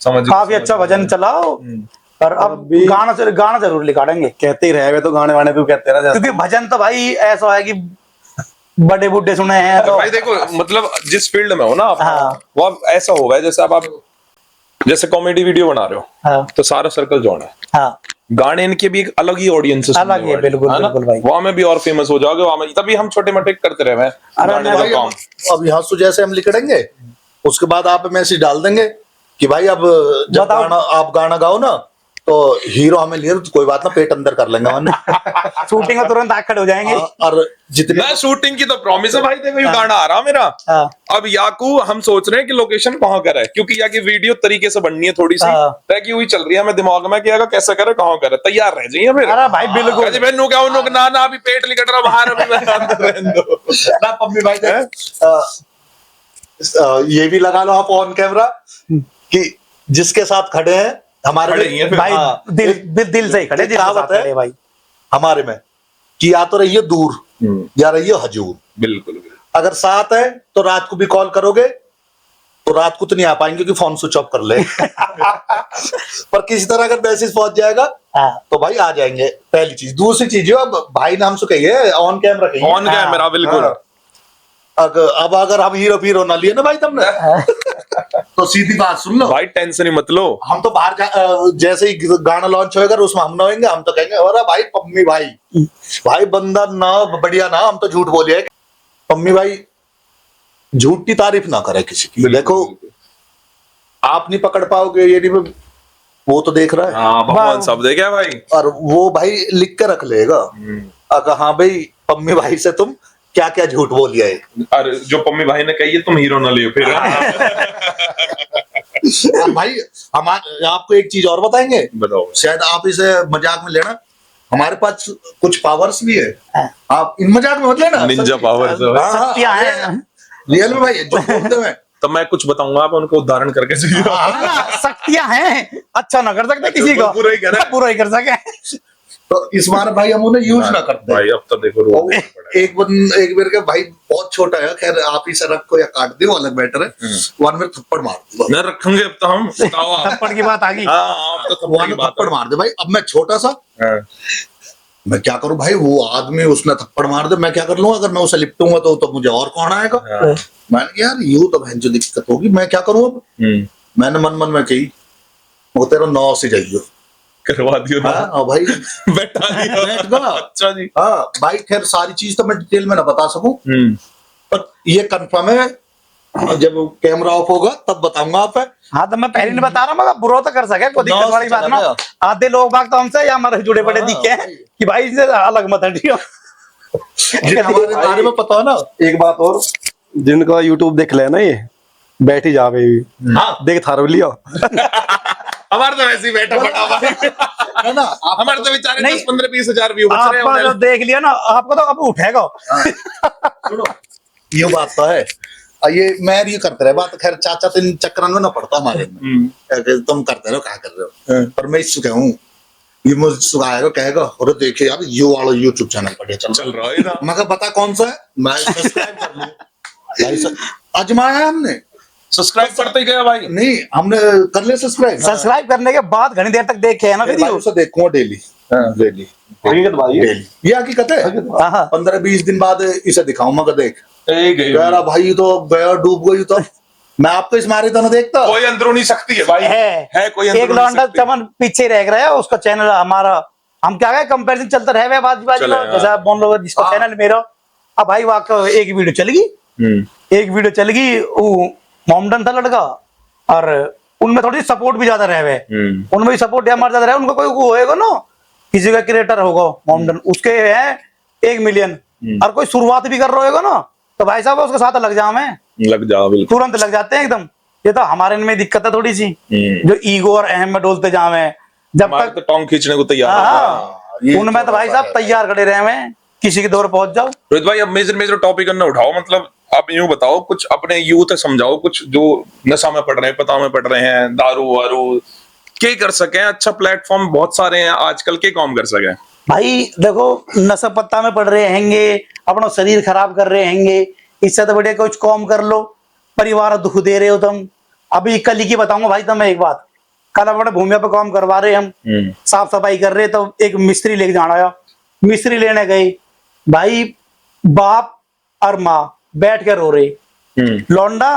समझ काफी अच्छा भजन चलाओ। और अब गाना जरूर निकालेंगे, कहते ही रहेगा तो गाने वाने भी कहते रहे, क्योंकि भजन तो भाई ऐसा है कि बड़े बूढ़े सुने हैं तो भाई देखो मतलब जिस फील्ड में हो ना आप, हाँ। वो अब ऐसा होगा जैसे अब आप जैसे कॉमेडी वीडियो बना रहे हो, हाँ। तो सारा सर्कल जोड़ा है, हाँ। गाने इनके भी एक अलग ही ऑडियंस अलग है, बिल्कुल बिल्कुल भाई। वहां में भी और फेमस हो जाओगे, वहां में तभी हम छोटे मोटे करते रहे हैं गाने का भाई काम। अब यहाँ से जैसे हम लिखेंगे उसके बाद आप मैसेज डाल देंगे कि भाई अब जब आप गाना गाओ ना तो हीरो हमें लिए तो कोई बात ना, पेट अंदर कर लेंगे हमने। शूटिंग में तुरंत आखड़ हो जाएंगे। और जितने मैं शूटिंग की तो प्रॉमिस है भाई, देखो ये गाना आ रहा मेरा। अब याकू हम सोच रहे हैं कि लोकेशन कहाँ का है, क्योंकि या की वीडियो तरीके से बननी है, थोड़ी सी तय की हुई चल रही है हमें दिमाग में कि अगर कैसे करे कहाँ करे, तैयार रह जाइए फिर। अरे भाई बिल्कुल बहनों क्या उन्होंने ना ना अभी पेट लिकट रहा बाहर, अभी मैं अंदर रहने दो ना पम्मी भाई ये भी लगा लो आप ऑन कैमरा कि जिसके साथ खड़े हैं हमारे में भाई दिल से ही खड़े, कहावत है भाई हमारे में कि या तो रहिए दूर या रहिए हजूर। बिल्कुल अगर साथ है तो रात को भी कॉल करोगे तो रात को तो नहीं आ पाएंगे क्योंकि फोन स्विच ऑफ कर ले। पर किसी तरह अगर मैसेज पहुंच जाएगा तो भाई आ जाएंगे, पहली चीज। दूसरी चीज जो अब भाई नाम से कहिए ऑन कैमरा कहिए, ऑन कैमरा बिल्कुल। अब अगर हम हीरो ना लिए ना भाई तुमने तो सीधी बात सुन लो भाई, टेंशन ही मत लो। हम तो बाहर जैसे ही गाना लॉन्च होएगा उसमें हम ना होंगे, हम तो कहेंगे अरे भाई पम्मी भाई बंदा ना बढ़िया ना, हम तो झूठ बोलिए। पम्मी भाई झूठ की तारीफ ना करे किसी की। देखो आप नहीं पकड़ पाओगे, ये नहीं, वो तो देख रहा है। हाँ भगवान सब देखे भाई, और वो भाई लिख के रख लेगा अगर हाँ भाई पम्मी भाई से तुम क्या क्या झूठ बोलिया है। अरे जो पम्मी भाई ने कही है तुम हीरो ना लियो फिर। भाई हम आपको एक चीज और बताएंगे, बताओ। शायद आप इसे मजाक में लेना, हमारे पास कुछ पावर्स भी है, आप इन मजाक में मत लेना। निंजा पावर्स शक्तियां हैं। रियल में भाई जो बोलते हैं। तो मैं कुछ बताऊंगा, आप उनको उदाहरण करके शक्तियां हैं, अच्छा ना कर सकते किसी को, बुरा ही करे। बुरा ही कर सके। तो इस बार भाई हम उन्हें यूज ना करते भाई अब तो देखो और एक बार के भाई बहुत छोटा है, खैर आप ही से रखो या काट दो अलग बेटर है, वन में थप्पड़ मार दो। न रखेंगे अब तो हम, बताओ आप। थप्पड़ की बात आ गई। हाँ आप तो थप्पड़ वन की में बात थप्पड़ मार दे भाई। अब मैं छोटा सा, हाँ। मैं क्या करूं भाई, वो आदमी उसने थप्पड़ मार दे, मैं क्या कर लूंगा, अगर मैं उसे लिपटूंगा तो मुझे और कौन आएगा। हाँ। मैंने कहा यार यूं तो बहन जो दिक्कत होगी, मैं क्या करूं अब। मैंने मन में कही वो तेरा 9 से जाइयो करवा दियो ना। हाँ भाई बैठा दिया। बैठ गया। अच्छा जी। हाँ भाई खैर सारी चीज तो मैं डिटेल में ना बता सकूं, पर ये कंफर्म है जब कैमरा ऑफ होगा तब बताऊंगा आप। हाँ तो मैं पहले नहीं बता रहा, मगर बुरा तो कर सके, कोई दिक्कत नौ से वाली बात चला ना। गया। आधे लोग बाग तो हमसे या हमारे जुड़े बड़े हाँ, दिखे हैं भाई। कि भाई इनसे अलग मत हटियो। जिन्हें हमारे बारे में पता है ना। एक बात और, जिनका यूट्यूब देख लेना ये बैठ ही जावे हाँ देख थारो लियो। हमारे तो वैसे ही बैठा पड़ा हुआ है। है ना आप हमारे तो बेचारे नहीं। 10-15-20 हजार व्यू बच रहे आपको जो हैं। देख लिया ना, आपको तो अब उठेगा। सुनो ये बात तो है। ये मैं ये करते रहे बात, खैर चाचा तो इन चक्कर में ना पड़ता हमारे में, कि तुम करते रहो क्या कर रहे हो, पर मैं इससे कहूँ ये मुझे सुखाएगा कहेगा अरे देखिए यार ये वाला यूट्यूब चैनल बढ़िया चल रहा है ना। मैं कहा बता कौन सा है, मैं सब्सक्राइब कर लूं। भाई आजमाया है हमने, सब्सक्राइब करते ही गया भाई। नहीं हमने कर लिया सब्सक्राइब। सब्सक्राइब करने के बाद घनी देर तक देखे है ना भाई वीडियो। उसे देखूंगा डेली डेली हकीकत भाई है। डेली, ये हकीकत है। हाँ। 15-20 दिन बाद इसे दिखाऊं मैं देख गई यार भाई तो गया डूब गई तो मैं आपको इस मारे तो ना देखता। कोई अंदरूनी शक्ति है भाई। है कोई एक अंदरूनी लौंडा शक्ति। चमन पीछे रह गया है, उसका चैनल हमारा, हम क्या गए कंपैरिजन चलता रहे बाजी बाजी चले, में, जैसा आप बोल रहे हो जिसका हाँ। चैनल मेरा। अब भाई वाकई एक वीडियो चल गई, वो मोमडन था लड़का, और उनमें थोड़ी सपोर्ट भी ज्यादा रहे, उनमें भी सपोर्ट हमारे ज्यादा रहे। उनको कोई होएगा ना, किसी का क्रिएटर होगा मोमडन, उसके है 1 मिलियन, और कोई शुरुआत भी कर रहा होगा ना, तो भाई साहब उसके साथ लग जाओ, मैं लग जाओ बिल्कुल। तुरंत लग जाते हैं एकदम। ये तो हमारे इनमें दिक्कत है थोड़ी सी, जो ईगो और अहम में डोलते जावे, जब हमारे तक तो टोंग खींचने को तैयार है। हाँ, उनमें तो भाई साहब तैयार खड़े रहे हैं, किसी के दौर पहुंच जाओ। रोहित भाई अब मेजर टॉपिक ना उठाओ, मतलब आप यूं बताओ कुछ अपने यूथ समझाओ, कुछ जो नशा में पड़ रहे हैं, पता में पड़ रहे हैं, दारू वारू क्या कर सके। अच्छा प्लेटफॉर्म बहुत सारे हैं आजकल, के काम कर सके भाई देखो, नशा पत्ता में पड़ रहे हैंगे, अपना शरीर खराब कर रहे हैंगे, इससे तो बढ़िया कुछ काम कर लो। परिवार दुख दे रहे हो तुम। अभी कल ही की बताऊंगा भाई तुम्हें एक बात, कल अपने भूमिया पे काम करवा रहे हम, साफ सफाई कर रहे, तो एक मिस्त्री लेके जाना है, मिस्त्री लेने गए भाई, बाप और माँ बैठ के रो रहे। लौंडा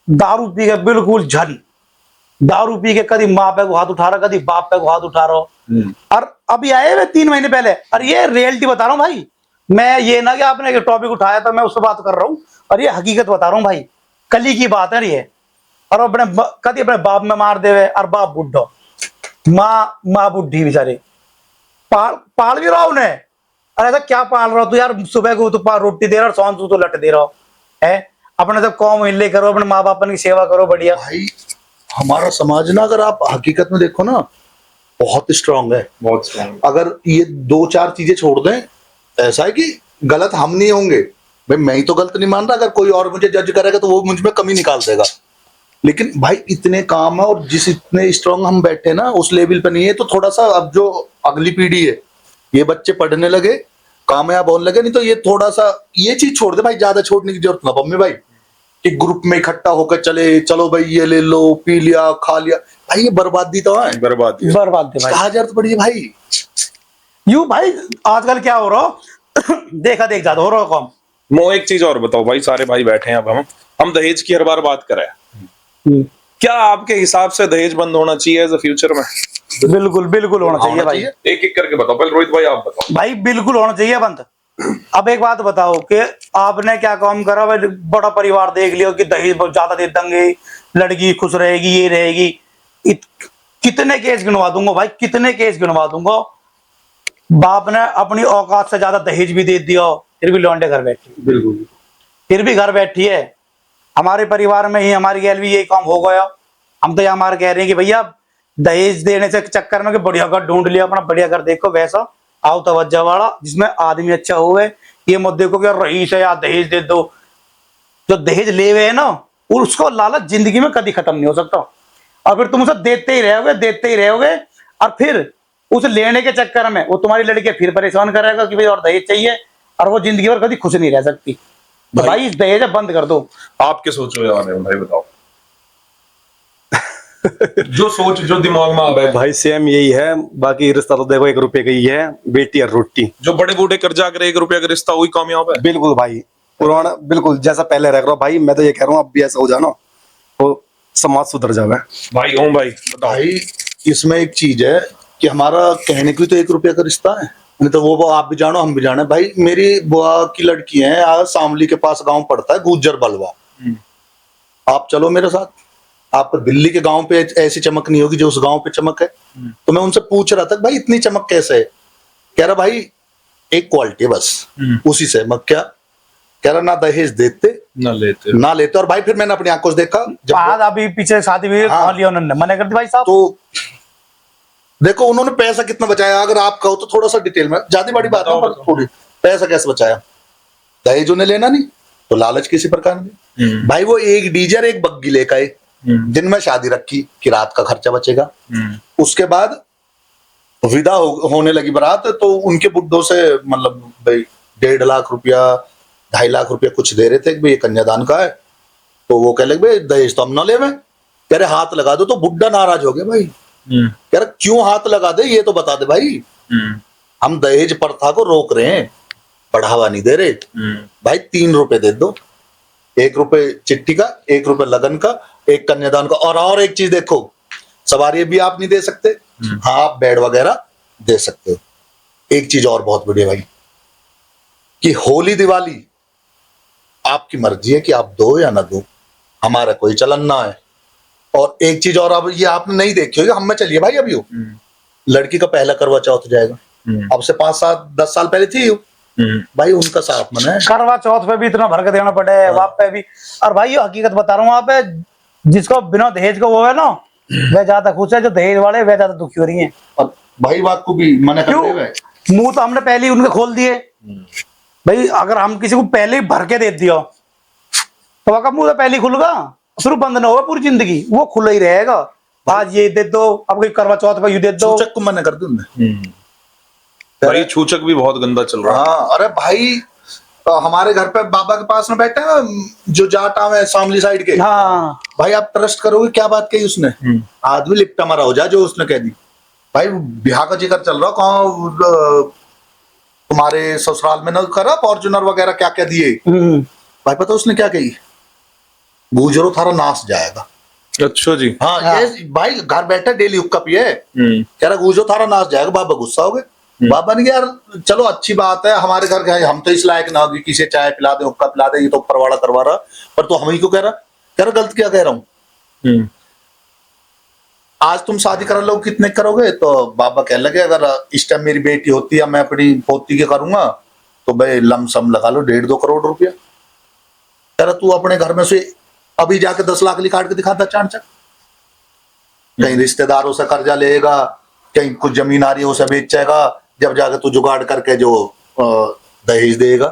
दारू पी के बिल्कुल झन, दारू पी के कभी माँ पे को हाथ उठा रहा, कभी बाप पे को हाथ उठा रहा। और अभी आए हुए 3 महीने पहले, और ये रियलिटी बता रहा हूँ भाई, मैं ये ना कि आपने एक टॉपिक उठाया तो मैं उससे बात कर रहा हूँ, और ये हकीकत बता रहा हूँ भाई, कली की बात है ये। और कभी अपने बाप में मार देवे, और बाप बुढ़ो, माँ बुढ़ी बेचारे, पाल भी रहा उन्हें। अरे ऐसा क्या पाल रहा हो तू यार, सुबह को तो रोटी दे रहा, शाम को तो लट दे रहा है। अपने सब कौम हिले करो, अपने माँ बाप की सेवा करो बढ़िया। भाई हमारा समाज ना अगर आप हकीकत में देखो ना बहुत स्ट्रांग है, बहुत स्ट्रांग। अगर ये 2-4 चीजें छोड़ दें, ऐसा है कि गलत हम नहीं होंगे भाई, मैं ही तो गलत नहीं मान रहा, अगर कोई और मुझे जज करेगा तो वो मुझ में कमी निकाल देगा, लेकिन भाई इतने काम है, और जिस इतने स्ट्रांग हम बैठे ना उस लेवल पे नहीं है। तो थोड़ा सा अब जो अगली पीढ़ी है, ये बच्चे पढ़ने लगे, कामयाब होने लगे, नहीं तो ये थोड़ा सा ये चीज छोड़ दे भाई, ज्यादा छोड़ने की जरूरत ना मम्मी भाई, कि ग्रुप में इकट्ठा होकर चले, चलो भाई ये ले लो, पी लिया, खा लिया, भाई ये बर्बादी तो है, बर्बादी बर्बाद थे भाई। कहा जरूरत पड़ी है भाई। यू भाई आजकल क्या हो रहा देखा देख ज्यादा हो रहा कौन। मो एक चीज और बताओ भाई, सारे भाई बैठे हैं, अब हम दहेज की हर बार बात करें, क्या आपके हिसाब से दहेज बंद होना चाहिए एज अ फ्यूचर में? बिल्कुल बिल्कुल होना चाहिए भाई। एक एक करके बताओ, पहले रोहित भाई आप बताओ। भाई बिल्कुल होना चाहिए बंद। अब एक बात बताओ कि आपने क्या काम करा भाई, बड़ा परिवार देख लियो कि दहेज बहुत ज्यादा दे देंगे, लड़की खुश रहेगी, ये रहेगी, कितने केस गिनवा दूंगा भाई, कितने केस गिनवा दूंगा। बाप ने अपनी औकात से ज्यादा दहेज भी दे दिया, फिर भी लौंडे घर बैठी, बिल्कुल फिर भी घर बैठी है। हमारे परिवार में ही हमारी गैल भी यही काम हो गया। हम तो हमारे कह रहे हैं कि भैया दहेज देने से चक्कर में कि बढ़िया घर ढूंढ लिया अपना, बढ़िया घर देखो वैसा आओ तवज्जो वाला, जिसमें आदमी अच्छा हुए। ये मत देखो कि रईस है या दहेज दे दो, जो दहेज ले हुए है ना, उसको लालच जिंदगी में कभी खत्म नहीं हो सकता। और फिर तुम उसे देते ही रहोगे, और फिर उस लेने के चक्कर में वो तुम्हारी लड़की फिर परेशान करेगा कि भाई और दहेज चाहिए, और वो जिंदगी भर कभी खुश नहीं रह सकती। तो भाई इस दहेज बंद कर दो। आपके सोच में आ रहे हैं भाई, बताओ। जो सोच जो दिमाग में आ रहा है भाई सेम यही है, बाकी रिश्ता तो देखो 1 रुपए का ही है, बेटी और रोटी। जो बड़े बूढ़े कर्जा करे 1 रुपया का रिश्ता वही कामयाब है। बिल्कुल भाई, पुराना बिल्कुल जैसा पहले रह रहा हूँ भाई। मैं तो ये कह रहा हूँ अब भी ऐसा हो जाना तो समाज सुधर जावे। भाई ओम भाई बताओ। भाई इसमें एक चीज है कि हमारा कहने की तो 1 रुपया का रिश्ता है, नहीं तो वो आप भी जानो हम भी जाने। भाई मेरी बुआ की लड़की है, आज शामली के पास गांव पड़ता है, गुज्जर बलवा। आप चलो मेरे साथ, आपको दिल्ली के गांव पे ऐसी चमक नहीं होगी जो उस गांव पे चमक है। तो मैं उनसे पूछ रहा था भाई इतनी चमक कैसे है? कह रहा भाई एक क्वालिटी है बस, उसी से। मैं क्या कह रहा, ना दहेज देते ना लेते। और भाई फिर मैंने अपनी आंखों से देखा बाद अभी पीछे शादी हुई, हाँ। खा लिया उन्होंने, मना कर दी भाई साहब। तो देखो उन्होंने पैसा कितना बचाया, अगर आप कहो तो थोड़ा सा डिटेल में, ज्यादा बड़ी बात है पर थोड़ी। पैसा कैसे बचाया? दहेज उन्हें लेना नहीं तो लालच किसी प्रकार की। भाई वो एक डीजर एक बग्गी लेकर आए, दिन में शादी रखी कि रात का खर्चा बचेगा। उसके बाद विदा होने लगी बारात, तो उनके बुड्ढों से मतलब भाई 1.5 लाख रुपया 2.5 लाख रुपया कुछ दे रहे थे कि भाई ये कन्यादान का है। तो वो कह लगे भाई दहेज तो हम ना ले, में कह रहे हाथ लगा दो। तो बुड्ढा नाराज हो गया भाई, कह रहे क्यों हाथ लगा दे, ये तो बता दे भाई। हम दहेज प्रथा को रोक रहे हैं, बढ़ावा नहीं दे रहे। भाई 3 रुपए दे दो, 1 रुपए चिट्ठी का, 1 रुपए लगन का, 1 कन्यादान का। और एक चीज देखो, सवारी भी आप नहीं दे सकते, हाँ आप बेड वगैरह दे सकते हो। एक चीज और बहुत बढ़िया भाई, कि होली दिवाली आपकी मर्जी है कि आप दो या ना दो, हमारा कोई चलन ना है। और एक चीज और, अब ये आपने नहीं देखी होगी, हम में चलिए भाई अभी हो, लड़की का पहला करवा चौथ जाएगा, अब से 5 7 10 साल पहले थी भाई, उनका साथ मना है। करवा चौथ पे भी इतना भर के देना पड़े, वहां पे भी। और भाई ये हकीकत बता रहा हूँ, वहां पे जिसको बिना दहेज को वो है ना, वह ज्यादा खुश है, जो दहेज वाले वह ज्यादा दुखी हो रही है। और भाई बात को भी मना कर रहे हैं। मुंह तो हमने पहले ही उनके खोल दिए भाई। अगर हम किसी को पहले ही भर के दे दिया तो वह मुंह तो पहले ही खुलगा, सिर्फ बंद ना होगा पूरी जिंदगी, वो खुला ही रहेगा। आज ये दे दो, अब कोई करवा चौथ पे ये दे दो, सूचक को मना कर दूं भाई। छूचक भी बहुत गंदा चल रहा है। हाँ अरे भाई हमारे घर पे बाबा के पास में बैठे हैं जो जाटा में शामली साइड के, हाँ भाई आप ट्रस्ट करोगे क्या बात कही उसने, आदमी लिपटा मरा हो जाए जो उसने कह दी। भाई ब्याह का जिक्र चल रहा, कहाँ तुम्हारे ससुराल में न करा फॉर्च्यूनर वगैरह क्या क्या दिए। भाई पता उसने क्या कही, गुजरो थारा नाश जाएगा। अच्छा जी। हाँ, हाँ। ये भाई घर बैठे डेली हुक्का पिए, कह रहा गुजरो थारा नाश जाएगा। बाबा गुस्सा हो गए। बाबा ने कहा यार चलो अच्छी बात है, हमारे घर गए, हम तो इस लायक ना होगी किसी चाय पिला दे हुक्का पिला दे, ये तो ऊपर वाला करवा रहा, पर तो हम ही को कह रहा गलत क्या कह रहा हूँ। आज तुम शादी करा लो कितने करोगे? तो बाबा कह लगे अगर इस टाइम मेरी बेटी होती या मैं अपनी पोती के करूंगा तो भाई लमसम लगा लो 1.5-2 करोड़ रुपया। कह रहा तू अपने घर में से अभी जाके 10 लाख काट के दिखाता चांचक, कहीं रिश्तेदारों से कर्जा लेगा, कहीं कुछ जमीन आ रही है उसे बेचेगा, जब जाके तू जुगाड़ करके जो दहेज देगा।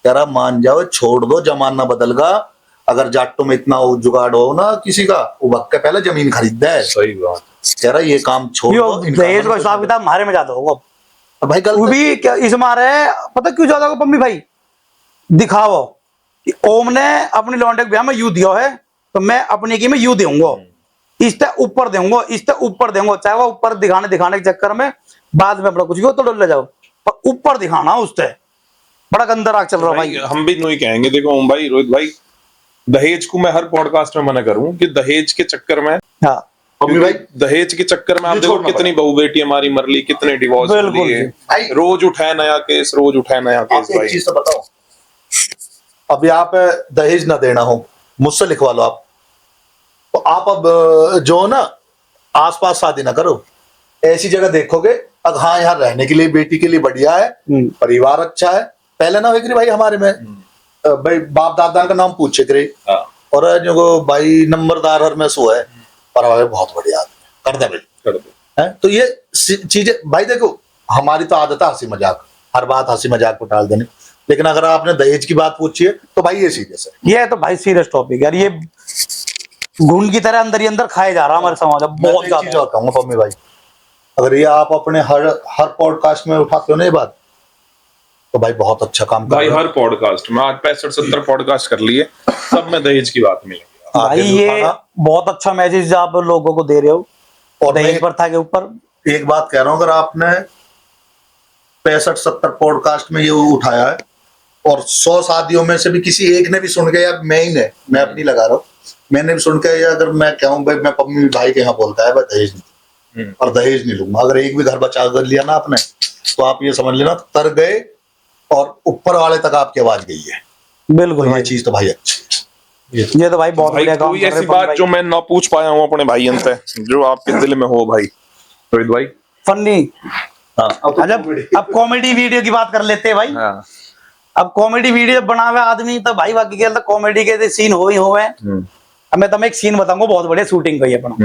कह रहा मान जाओ छोड़ दो, जमाना बदल गया। अगर जाटों में इतना जुगाड़ हो ना किसी का, वो वक्त के पहले जमीन खरीदता है। सही बात। कह रहा ये काम छोड़ दो। दहेज का हिसाब किताब हमारे में ज्यादा होगा भाई वो गलत भी क्या इस मारे, पता क्यों ज्यादा होगा पम्मी भाई? दिखाओ कि ओम ने अपनी लौंडे के ब्याह में यू दिया है तो मैं अपनी की में यू दूंगा, इससे ऊपर दूंगा, इससे ऊपर दूंगा। चाहे वो ऊपर दिखाने के चक्कर में बाद में अपना कुछ भी हो तो डर ले जाओ, पर ऊपर दिखाना उससे बड़ा गंदा राग चल रहा भाई। हम भी नहीं कहेंगे। देखो ओम भाई, रोहित भाई, दहेज को मैं हर पॉडकास्ट में मना करूं कि दहेज के चक्कर में, हाँ भाई दहेज के चक्कर में आप देखो कितनी बहू बेटी हमारी मर ली, कितने डिवोर्स बिल्कुल लिए, भाई। रोज उठाए नया केस, रोज उठाए नया केस। एक भाई चीज तो बताओ, अभी आप दहेज ना देना हो मुझसे लिखवा लो आप, तो आप अब जो ना आसपास शादी ना करो, ऐसी जगह देखोगे अब हाँ यहाँ रहने के लिए बेटी के लिए बढ़िया है, परिवार अच्छा है। पहले ना होगी भाई हमारे में भाई बाप दादा का नाम पूछे करे, और जो भाई नंबरदार हर में सो है पर भाई बहुत बढ़िया आदमी कर दे भाई कर दो। है। तो ये चीजें भाई देखो हमारी तो आदत है हंसी मजाक, हर बात हंसी मजाक को टाल देने। लेकिन अगर आपने दहेज की बात पूछी है तो भाई ये सीरियस है। ये तो भाई सीरियस टॉपिक यार, ये घुन की तरह अंदर ही अंदर खाए जा रहा हमारे समाज में मैं बहुत तो एक चीज ज्यादा। और कहूंगा पम्मी भाई, अगर ये आप अपने हर पॉडकास्ट में उठाते हो ना ये बात, तो भाई बहुत अच्छा काम कर भाई रहे हो। हर पॉडकास्ट में आज 65-70 पॉडकास्ट कर लिए, सब में दहेज की बात मिलेगी। भाई आगे भी ये उठाना। बहुत अच्छा मैसेज आप लोगों को दे रहे हो और मैं दहेज प्रथा के ऊपर। एक बात कह रहा हूँ, अगर आपने 65-70 पॉडकास्ट में ये उठाया है और 100 शादियों में से भी किसी एक ने भी सुन के, यार मैं अपनी लगा रहा हूँ, मैंने भी सुन के, या अगर मैं कहूँ भाई मैं पम्मी भाई के यहाँ बोलता है भाई दहेज नहीं और दहेज नहीं लूंगा, अगर एक भी घर बचा कर लिया ना आपने, तो आप ये समझ लेना तर गए और ऊपर वाले तक आपकी आवाज गई है। बिल्कुल ये भाई, चीज तो भाई अच्छी है। ये तो भाई बहुत भाई बढ़िया काम कोई कर ऐसी रहे बात हैं जो मैं ना पूछ पाया हूँ अपने भाई से, जो आपके दिल में हो भाई रोहित भाई? फनी। हाँ अब कॉमेडी वीडियो की बात कर लेते हैं भाई। हाँ। अब कॉमेडी वीडियो बना हुआ आदमी तो भाई बाकी के कॉमेडी के सीन हो ही हो है। अब मैं तुम्हें एक सीन बताऊंगा, बहुत बढ़िया शूटिंग कही अपना,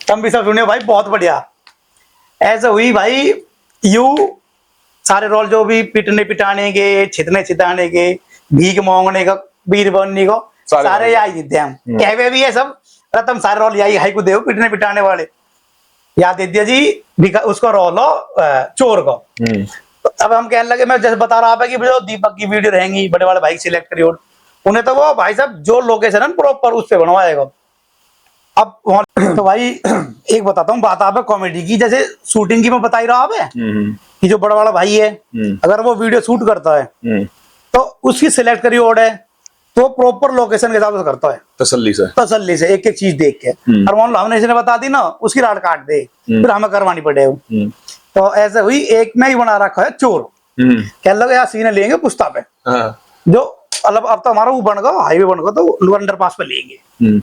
तुम भी सब सुनियो भाई, बहुत बढ़िया। ऐसे हुई भाई, यू सारे रोल जो भी पिटने पिटाने के, छितने छिताने के, भीख मांगने का, वीर बनने को, सारे याद जीते हम कहवे भी है सब। अरे तुम सारे रोल यही हाई को दे, पिटने पिटाने वाले याद दे दिया जी, उसको रोल हो चोर को। तो अब हम कहने लगे, मैं जैसे बता रहा था कि जो दीपक की वीडियो रहेंगी, बड़े वाले भाई सिलेक्ट करिए, उन्हें तो वो भाई साहब जो लोकेशन है प्रॉपर उस पे बनवाएगा। अब तो भाई एक बताता हूँ बात आप कॉमेडी की, जैसे शूटिंग की मैं बता ही रहा आप कि जो बड़ा वाला भाई है, अगर वो वीडियो शूट करता है तो उसकी सिलेक्ट करी ओड है, तो प्रॉपर लोकेशन के हिसाब से करता है, तसल्ली से एक एक चीज देख के। और मान लो हमने इसने बता दी ना, उसकी राड काट दे, फिर हमें करवानी पड़ेगी। तो ऐसे हुई, एक में ही बना रखा है चोर, कह लगे यार सीने लेंगे पुश्ता पे, जो मतलब अब तो हमारा वो बन गया, हाईवे बन गया, तो अंडर पास पे लेंगे।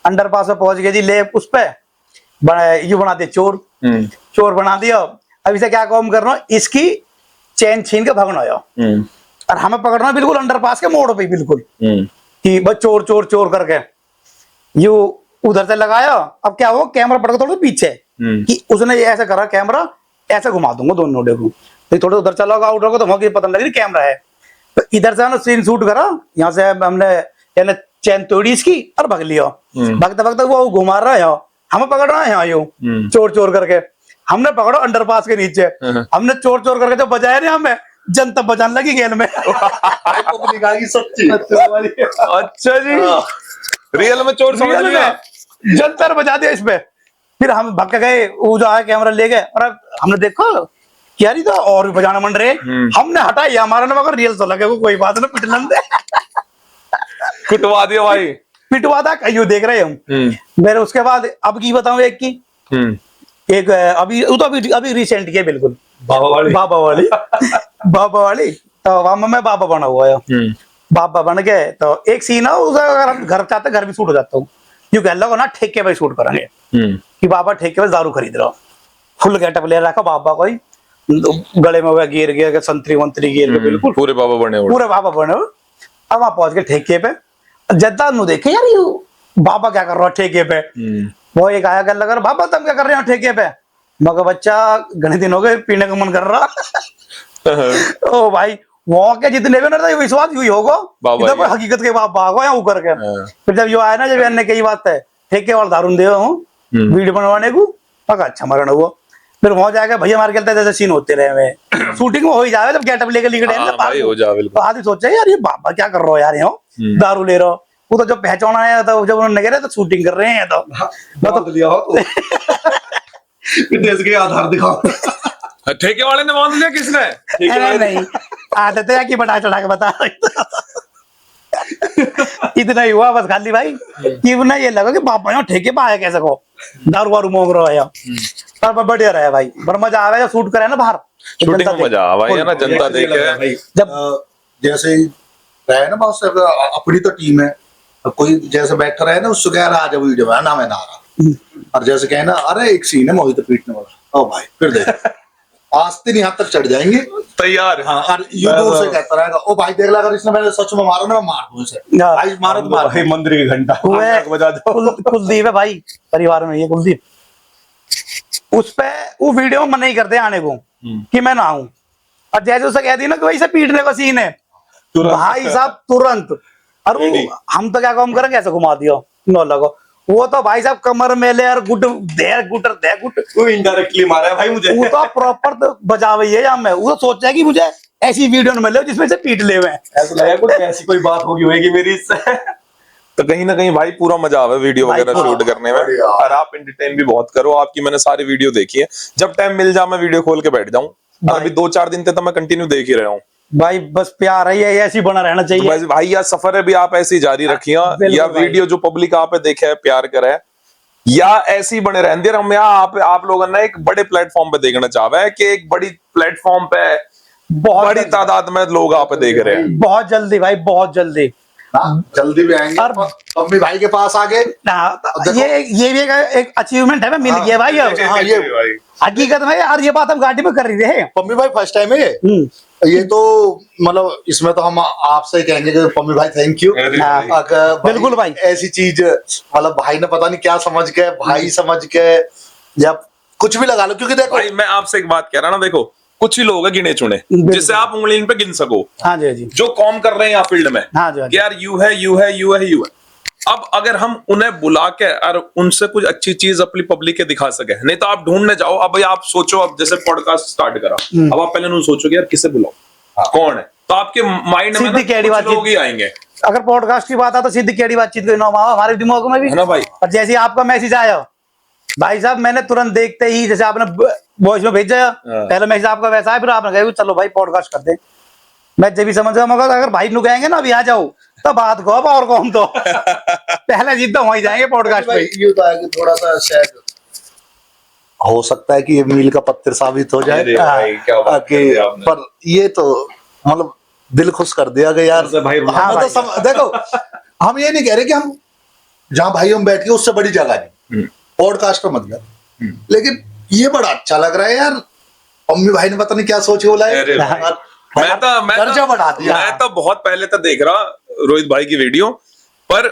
अंडर पास पे पहुंच गए जी, ले उस पे ये बना दे चोर, चोर बना दिया। अब इसे क्या काम करना, इसकी चैन छीन के भागना है और हमें पकड़ना बिल्कुल अंडर पास के मोड़ पे, बिल्कुल कि बस चोर चोर चोर करके यू उधर से लगाया। अब क्या हो, कैमरा पड़ गया थोड़ा पीछे, कि उसने ये ऐसे करा, कैमरा ऐसे घुमा दूंगा दोनों नोडे को, तो थोड़ा उधर चला होगा, आउट होगा, तो वहां पता लग रही कैमरा है। तो इधर से हमने सीन शूट करा, यहाँ से हमने चैन तोड़ी इसकी और भाग लिया। भागते भागते वो घुमा रहा है, हमें पकड़ रहा है यहाँ यू चोर चोर करके, हमने पकड़ो अंडरपास के नीचे। हमने चोर चोर करके जो बजाया ना, हमें जनता बजाने लगी गेल में। सच्ची अच्छा जी, रियल में चोर समझ लिया, जनता बजा दिया इसमें। फिर हम भाग के गए, वो जो है कैमरा ले गए, और हमने देखा क्या नहीं था, और भी बजाना मन रहे, हमने हटाई हमारा ना, मगर रियल तो लगे वो, कोई बात ना, पिटलन दे कुटवा दिया भाई, पिटवा था कहीं देख रहे हम। मेरे उसके बाद अब की बताऊं, एक की एक अभी वो तो अभी रिसेंट की है, बिल्कुल बाबा वाली तो वहां में मैं बाबा बना हुआ है। बाबा बन गए तो एक सीन है, उसे अगर हम घर चाहते घर भी शूट हो जाता हूँ, क्यों कह लो ना ठेके पे शूट करेंगे कि बाबा ठेके पे दारू खरीद रहा, फुल गेटअप ले रखा बाबा को ही, गले में हुआ गिर गया, संतरी वंतरी गिर गया, बिल्कुल पूरे बाबा बने हुए, पूरे बाबा बने हुए। अब वहां पहुंच गए ठेके पे, जद्दा नु देखे यार यू बाबा क्या कर रहा है ठेके पे। वो एक आया, कर लगा बाबा तुम क्या कर रहे हो ठेके पे, मगर बच्चा घने दिन हो गए पीने का मन कर रहा। ओ भाई वहां के जितने भी ना विश्वास यू होगा, इधर कोई हकीकत के बाप भागो या ऊपर के। फिर जब यो आया ना, जब अन्य कई बात है ठेके वाला दारू दे हूँ वीडियो बनवाने को, पका अच्छा मरण हुआ। फिर वहां जाकर भैया मार के जैसे सीन होते रहे हुए, शूटिंग में हो ही जावे, जब गेटअप लेके तो आदमी सोचा यार ये बाबा क्या कर रहा हो यार, यहाँ दारू ले रहा हो। वो तो जब पहचाना है, तो जब उन्होंने कह रहे तो शूटिंग कर रहे हैं, तो लिया हो तो फिटनेस के आधार दिखाओ। ठेके वाले ने मान लिया, किसने? नहीं आदत है कि बड़ा चढ़ा के बता इतना ही हुआ बस, खाली भाई कि ना ये लगा कि बाबा यहाँ ठेके पे आया कैसे को दारू वारू मांग रहा है, पर बढ़िया रहा भाई, बड़ा मजा आया जब शूट करे ना बाहर, शूटिंग में मजा आवा है ना, जनता देखे। जब जैसे रहे ना बहुत से, अपनी तो टीम है, कोई जैसे बैठा रहे ना, उससे कह रहा आज वीडियो में ना मैं ना रहा, और जैसे कहना अरे एक सीन है मोहित पीटने वाला, ओ भाई फिर देख आस्ते नहीं हाथ तक चढ़ जाएंगे तैयार। हाँ, और यूट्यूब से कहता रहेगा ओ भाई देख ला, अगर इसने मैंने सच में मारा ना, मैं मार दूं इसे, भाई मारो तो मार। मंदिर की घंटा बजा दो। कुलदीप है भाई परिवार में, ये कुलदीप उस पे वो वीडियो में मन नहीं करते आने को कि मैं ना आऊं। और जैसे उसे कह दी ना कि भाई से पीटने का सीन है, भाई साहब तुरंत। और वो हम तो क्या काम करेंगे, ऐसे घुमा दिया नौ लगो, वो तो भाई साहब कमर में ले और गुट दे गुटर दे गुट, वो इनडायरेक्टली मारा है भाई मुझे। वो तो प्रॉपर तो बजा हुई है। या मैं वो सोच रहा है कि मुझे ऐसी वीडियो न मिले जिसमें से पीट ले हुए हैं। ऐसा लगा कुछ ऐसी कोई बात होगी मेरी इससे। तो कहीं ना कहीं भाई पूरा मजा आवे वीडियो भाई वगैरह शूट करने में, और आप एंटरटेन भी बहुत करो। आपकी मैंने सारी वीडियो देखी है, जब टाइम मिल जाए मैं वीडियो खोल के बैठ जाऊं। और अभी 2-4 दिन तक तो मैं कंटिन्यू देख ही रहा हूँ भाई बस प्यार है, ये ऐसी बना रहना चाहिए। बस भाई। यार सफर है भी आप ऐसे ही जारी रखिए, बिल्कुल या भाई। वीडियो जो पब्लिक आप पे देखे है प्यार करे, या ऐसे ही बने रहने हम यहाँ आप लोगों ने एक बड़े प्लेटफॉर्म पे देखना चाहवे है कि एक बड़ी प्लेटफॉर्म पे बहुत बड़ी तादाद में लोग आप पे देख रहे हैं। बहुत जल्दी भाई, बहुत जल्दी। हाँ, जल्दी भी आएंगे। और मम्मी भाई के पास आगे ये भी एक अचीवमेंट है, मिल गया भाई अब। हाँ, ये हकीकत में यार ये बात हम गाड़ी में कर रही थे। पम्मी भाई फर्स्ट टाइम है ये तो मतलब इसमें तो हम आपसे कहेंगे कि पम्मी भाई थैंक यू। हाँ, अगर बिल्कुल भाई। ऐसी चीज मतलब भाई ने पता नहीं क्या समझ के, भाई समझ के, या कुछ भी लगा लो, क्योंकि देखो भाई मैं आपसे एक बात कह रहा ना, देखो कुछ ही लोग हैं गिने चुने जिससे आप उंगली इन पे गिन सको, हाँ जी जी, जो कॉम कर रहे हैं यहाँ फील्ड में। हाँ जी, हाँ जी। यार यू है यू है यू है यू है। अब अगर हम उन्हें बुला के और उनसे कुछ अच्छी चीज अपनी पब्लिक के दिखा सके, नहीं तो आप ढूंढने जाओ। अब भाई आप सोचो, अब जैसे पॉडकास्ट स्टार्ट करा, अब आप पहले नहीं सोचोगे यार किसे बुलाओ, कौन है, तो आपके माइंड में सीधी कैडी ना बातचीत। कुछ लोग ही आएंगे, अगर पॉडकास्ट की बात है तो सीधी कैडी बातचीत कोई ना हमारे दिमाग में भी है ना भाई। और जैसे ही आपका मैसेज आया भाई साहब, मैंने तुरंत देखते ही, जैसे आपने वॉइस में भेजा, पहले मैसेज आपका वैसा है, फिर आपने कहा चलो भाई पॉडकास्ट करते हैं। मैं जब भी समझ गया, मगर अगर भाई नु कहेंगे ना अभी आ जाओ, तो बात को और कौन तो पहले जीत तो वहीं जाएंगे पॉडकास्ट पे। ये तो है कि थोड़ा सा शायद हो सकता है कि ये मील का पत्थर साबित हो जाए। अरे भाई, क्या बात कर दी आपने। पर ये तो मतलब दिल खुश कर दिया कि यार भाई, हमें हाँ तो देखो, हम ये नहीं कह रहे कि हम जहां भाई हम बैठ के उससे बड़ी जगह नहीं, पॉडकास्ट पर मतलब, लेकिन ये बड़ा अच्छा लग रहा है यार। मम्मी भाई ने पता नहीं क्या सोच के बुलाया, अरे भाई, दर्जा बढ़ा दिया। मैं तो बहुत पहले तक देख रहा रोहित भाई की वीडियो पर।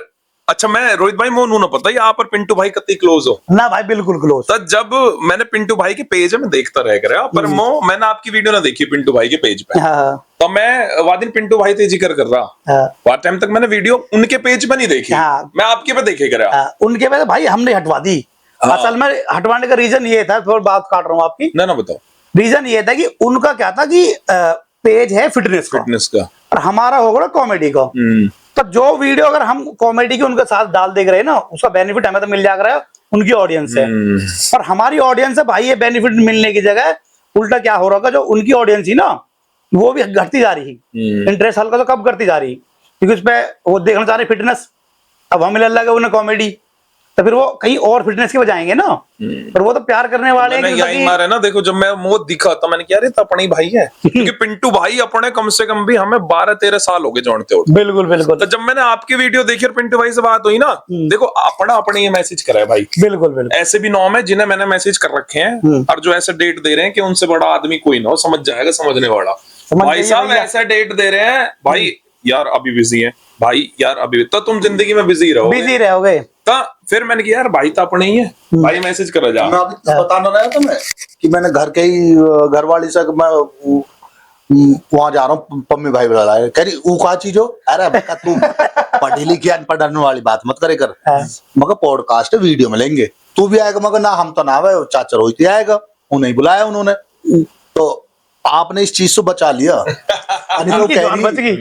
अच्छा, मैं रोहित भाई मोनू ना पता यहाँ पर पिंटू भाई कितनी क्लोज हो ना भाई, बिल्कुल क्लोज। तो जब मैंने पिंटू भाई के पेज में देखता रह गया, पर मैंने आपकी वीडियो ना देखी पिंटू भाई के पेज पे। हाँ, तो मैं वह दिन पिंटू भाई थे जिक्र कर रहा, हाँ, वह टाइम तक मैंने वीडियो उनके पेज पे नहीं देखी, हाँ। मैं आपके पे देखे कर रहा। हाँ, उनके वजह भाई हमने हटवा दी। हाँ। असल में हटवाने का रीजन ये था, थोड़ा बात काट रहा हूँ आपकी। ना बताओ। रीजन ये था कि उनका क्या था कि पेज है फिटनेस का और हमारा होगा कॉमेडी का। तो जो वीडियो अगर हम कॉमेडी की उनके साथ डाल देख रहे हैं ना, उसका बेनिफिट हमें तो मिल जा रहा है, उनकी ऑडियंस है। और हमारी ऑडियंस है भाई, ये बेनिफिट मिलने की जगह उल्टा क्या हो रहा है, जो उनकी ऑडियंस थी ना वो भी घटती जा रही, इंटरेस्ट हल्का तो कब करती जा रही, क्योंकि उस पर वो देखना चाह रहे फिटनेस, अब हमें लगा उन्हें कॉमेडी, तो फिर वो कहीं और फिटनेस के बजाएंगे ना। पर वो तो प्यार करने वाले हैं यही मारे ना। देखो जब मैं वो दिखा तो मैंने क्या, तो अपने ही भाई है, क्योंकि पिंटू भाई अपने कम से कम भी हमें 12-13 साल हो गए जानते हो। बिल्कुल बिल्कुल। तो जब मैंने आपकी वीडियो देखी और पिंटू भाई से बात हुई ना, देखो अपने ये मैसेज करा है भाई। बिल्कुल बिल्कुल। ऐसे भी नाम है जिन्हें मैंने मैसेज कर रखे हैं, और जो ऐसे डेट दे रहे हैं कि उनसे बड़ा आदमी कोई ना हो, समझ जाएगा समझने वाला। भाई साहब ऐसा डेट दे रहे हैं, भाई यार अभी बिजी है, भाई यार अभी, तो तुम जिंदगी में बिजी रहोगे। तो फिर मैंने कहा यार भाई तो अपने ही है, भाई मैसेज करा जा। मैं अभी बताना रहा था मैं कि मैंने घर के ही घर वाली से मैं वहां जा रहा हूँ, पम्मी भाई बुला रहा है, कह रही वो क्या चीज हो, अरे मैं कहा तू पढ़ी लिखी अनपढ़ वाली बात मत करे कर, मगर पॉडकास्ट वीडियो में लेंगे, तू भी आएगा, मगर ना हम तो ना आए, चाचा रोहित ही आएगा, उन्हें बुलाया उन्होंने, तो आपने इस चीज से बचा लिया। तो कह रही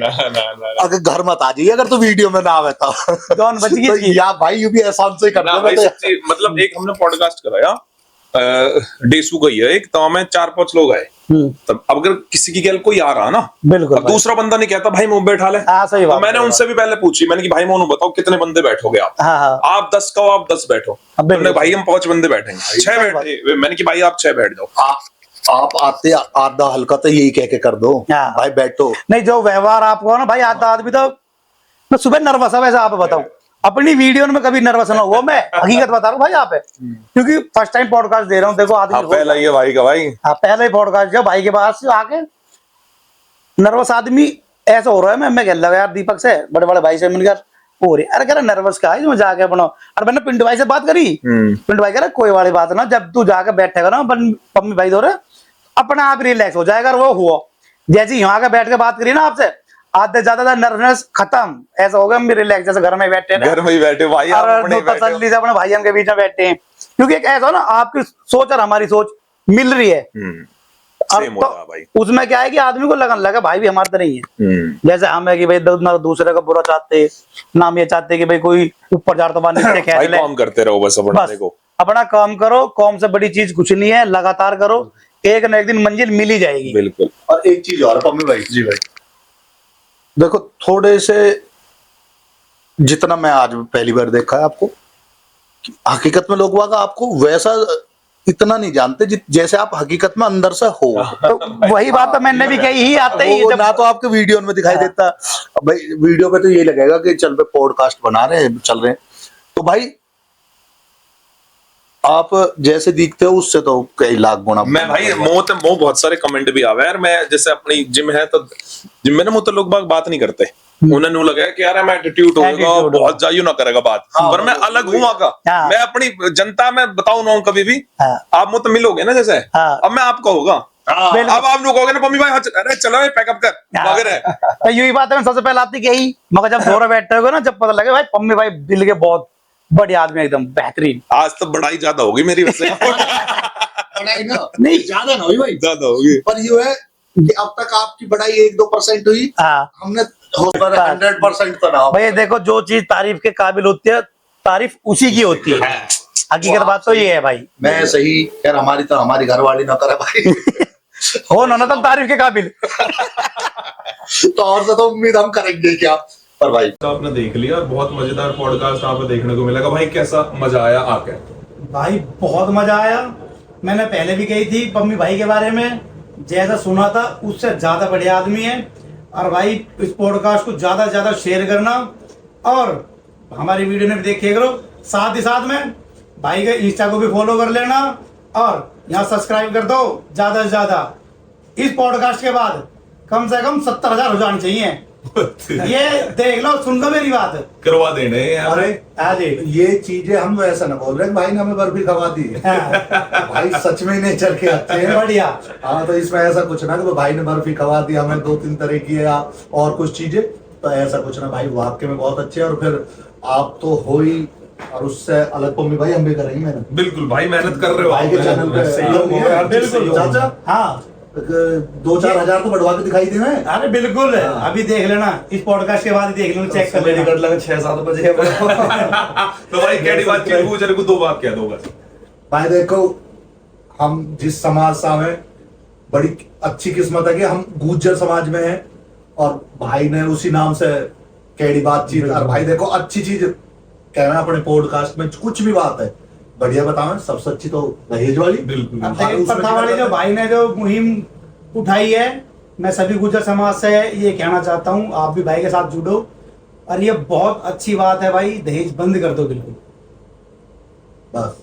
अगर घर मत आ जाइए अगर तू वीडियो में ना आवे तो बच गई तो या भाई यू भी एहसान से कर दे। मतलब एक हमने पॉडकास्ट कराया, डेसू का ही है एक, तो हमें 4-5 लोग आए, तब अगर किसी की गैल कोई आ रहा ना, बिल्कुल अब दूसरा बंदा नहीं कहता भाई मुंह बैठा ले। सही बात। तो मैंने उनसे भी पहले पूछी, मैंने कि भाई मोनू बताओ कितने बंदे बैठोगे आप? आप 10 कहो, आप 10 बैठो। भाई हम 5 बंदे बैठेंगे, 6 बैठे, मैंने कि भाई आप 6 बैठ जाओ। आप आते आधा हल्का तो यही कह के कर दो, भाई बैठो। नहीं, जो व्यवहार आपको ना भाई, आधा आदमी तो मैं सुबह नर्वस है, वैसे आप बताऊं अपनी वीडियो में कभी नर्वस ना हो, मैं हकीकत बता रहा हूँ भाई यहाँ पे, क्योंकि फर्स्ट टाइम पॉडकास्ट दे रहा हूँ। देखो आदमी पहला ही है भाई का, भाई पहला ही पॉडकास्ट जो भाई के पास आके नर्वस आदमी ऐसा हो रहा है। मैं कह लगा यार दीपक से, बड़े बड़े भाई से मिल गया, हो रही अरे कह रहा नर्वस का है, जाके अपना। और मैंने पिंटू भाई से बात करी, पिंटू भाई कह रहा कोई वाली बात ना, जब तू जाके बैठेगा ना पम्मी भाई दो अपना आप रिलैक्स हो जाएगा। वो हुआ जैसे यहाँ के बैठ के बात करिए ना आपसे, आधे ज्यादा नर्वसनेस खत्म, ऐसा होगा हम भी रिलैक्स, जैसे घर में बैठे ना, घर में ही बैठे भाई, आप और अपने ही बैठे हो। तसल्ली से अपने भाइयों के बीच में बैठे हैं, क्योंकि एक ऐसा हो ना, आपकी सोच और हमारी सोच मिल रही है। और सेम होता है भाई। उसमें क्या है कि आदमी को लगन लगा भाई भी हमारे तरह ही है। जैसे हम है कि भाई ना दूसरे का बुरा चाहते, ना हम ये चाहते कि भाई कोई ऊपर जा तो बाहर नीचे भाई खेच ले। काम करते रहो बस अपने बस को। अपना काम करो, काम से बड़ी चीज कुछ नहीं है, लगातार करो, एक न एक दिन मंजिल मिल ही जाएगी। बिल्कुल। और एक चीज और पम्मी भाई, जी भाई, देखो थोड़े से, जितना मैं आज पहली बार देखा है आपको, हकीकत में लोग वागा आपको वैसा इतना नहीं जानते जैसे आप हकीकत में अंदर से हो। तो वही बात तो मैंने भी कही ही, आते ही वो जब ना तो आपके वीडियो में दिखाई देता। भाई वीडियो पे तो ये लगेगा कि चल पे पॉडकास्ट बना रहे हैं, चल रहे हैं, तो भाई आप जैसे दिखते हो उससे तो कई लाख गुना। मैं भाई मोह बहुत सारे कमेंट भी आवे यार, मैं जैसे अपनी जिम है तो जिम में ना मुझे लोग बात नहीं करते, उन्हें लगा कि यार मैं एटीट्यूड होगा, Attitude बहुत जाइयो ना करेगा बात, पर मैं अलग हूँ वहां का। हाँ। मैं अपनी जनता में बताऊं ना कभी भी, हाँ। आप मुझे मिलोगे ना जैसे, हाँ। अब मैं आपका होगा, बिल्कुल। अब आप लोग कहोगे ना पम्मी भाई अरे चलो पैकअप कर वगैरह। तो यही बात है, मैं सबसे पहले आती यही, मगर जब दौरा बैठते हो ना, जब पता लगे भाई पम्मी भाई दिल के बहुत बढ़िया आदमी, एकदम बेहतरीन। आज तो बड़ाई ज्यादा होगी मेरी वैसे। बढ़ाई ना नहीं। ज्यादा ना हुई भाई, ज्यादा होगी, पर ये है कि अब तक आपकी बढ़ाई 1-2% हुई, हाँ हमने 100% तो ना हो। भाई देखो, जो चीज तारीफ के काबिल होती है, तारीफ उसी की होती है, हकीकत बात तो ये है भाई। मैं सही यार, हमारी तो हमारी घरवाली ना करे भाई। हो ना तुम तारीफ के काबिल। तो और से तो उम्मीद हम करेंगे क्या, पर भाई तो आपने देख लिया और बहुत मजेदार पॉडकास्ट आपको देखने को मिलेगा भाई। कैसा मजा आया आके? भाई बहुत मजा आया, मैंने पहले भी कही थी पम्मी भाई के बारे में, जैसा सुना था उससे ज्यादा बढ़िया आदमी है। और भाई इस पॉडकास्ट को ज्यादा से ज्यादा शेयर करना, और हमारी वीडियो में भी देखिए करो, साथ ही साथ में भाई के इंस्टा को भी फॉलो कर लेना, और यहाँ सब्सक्राइब कर दो ज्यादा से ज्यादा। इस पॉडकास्ट के बाद कम से कम 70,000 हो जाने चाहिए। ये देख लो, सुन लो मेरी बात, करवा देने यार। अरे हाँ जी। ये चीजें हम ऐसा ना बोल रहे हैं, भाई ने हमें बर्फी खवा दी है। हाँ, भाई सच में नहीं चल के अच्छे हैं। बढ़िया। हाँ, तो इसमें ऐसा कुछ ना कि भाई ने बर्फी खवा दी हमें 2-3 तरह की है और कुछ चीजें, तो ऐसा कुछ ना भाई, वाकई में बहुत अच्छे हैं। और फिर आप तो हो ही, और उससे अलग पम्मी भाई हम भी करेंगे मेहनत। बिल्कुल भाई, मेहनत कर रहे हो भाई के चैनल पे सहयोग हो यार, बिल्कुल चाचा, हाँ 2-4 हजार तो बढ़वा के दिखाई दी मैं। अरे बिल्कुल, अभी देख लेना, इस पॉडकास्ट के बाद ही देख लेना, चेक कर लेना। टिकट लगा 6-7 बजे। तो भाई कैसी बात की पूछ रहे को, 2 बात कह दो बस। भाई देखो, हम जिस समाज से हमें बड़ी अच्छी किस्मत है कि हम गुज्जर समाज में हैं, और भाई ने उसी नाम से कैडी बातचीत। और भाई देखो, अच्छी चीज कहना अपने पॉडकास्ट में, कुछ भी बात है बढ़िया बताओ, सबसे अच्छी तो दहेज वाली। बिल्कुल। अब दहेज प्रथा वाली जो भाई ने जो मुहिम उठाई है, मैं सभी गुर्जर समाज से ये कहना चाहता हूँ, आप भी भाई के साथ जुड़ो, और ये बहुत अच्छी बात है भाई, दहेज बंद कर दो बिल्कुल। बस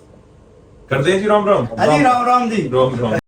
कर दें जी। राम राम। अजी राम राम जी। राम राम।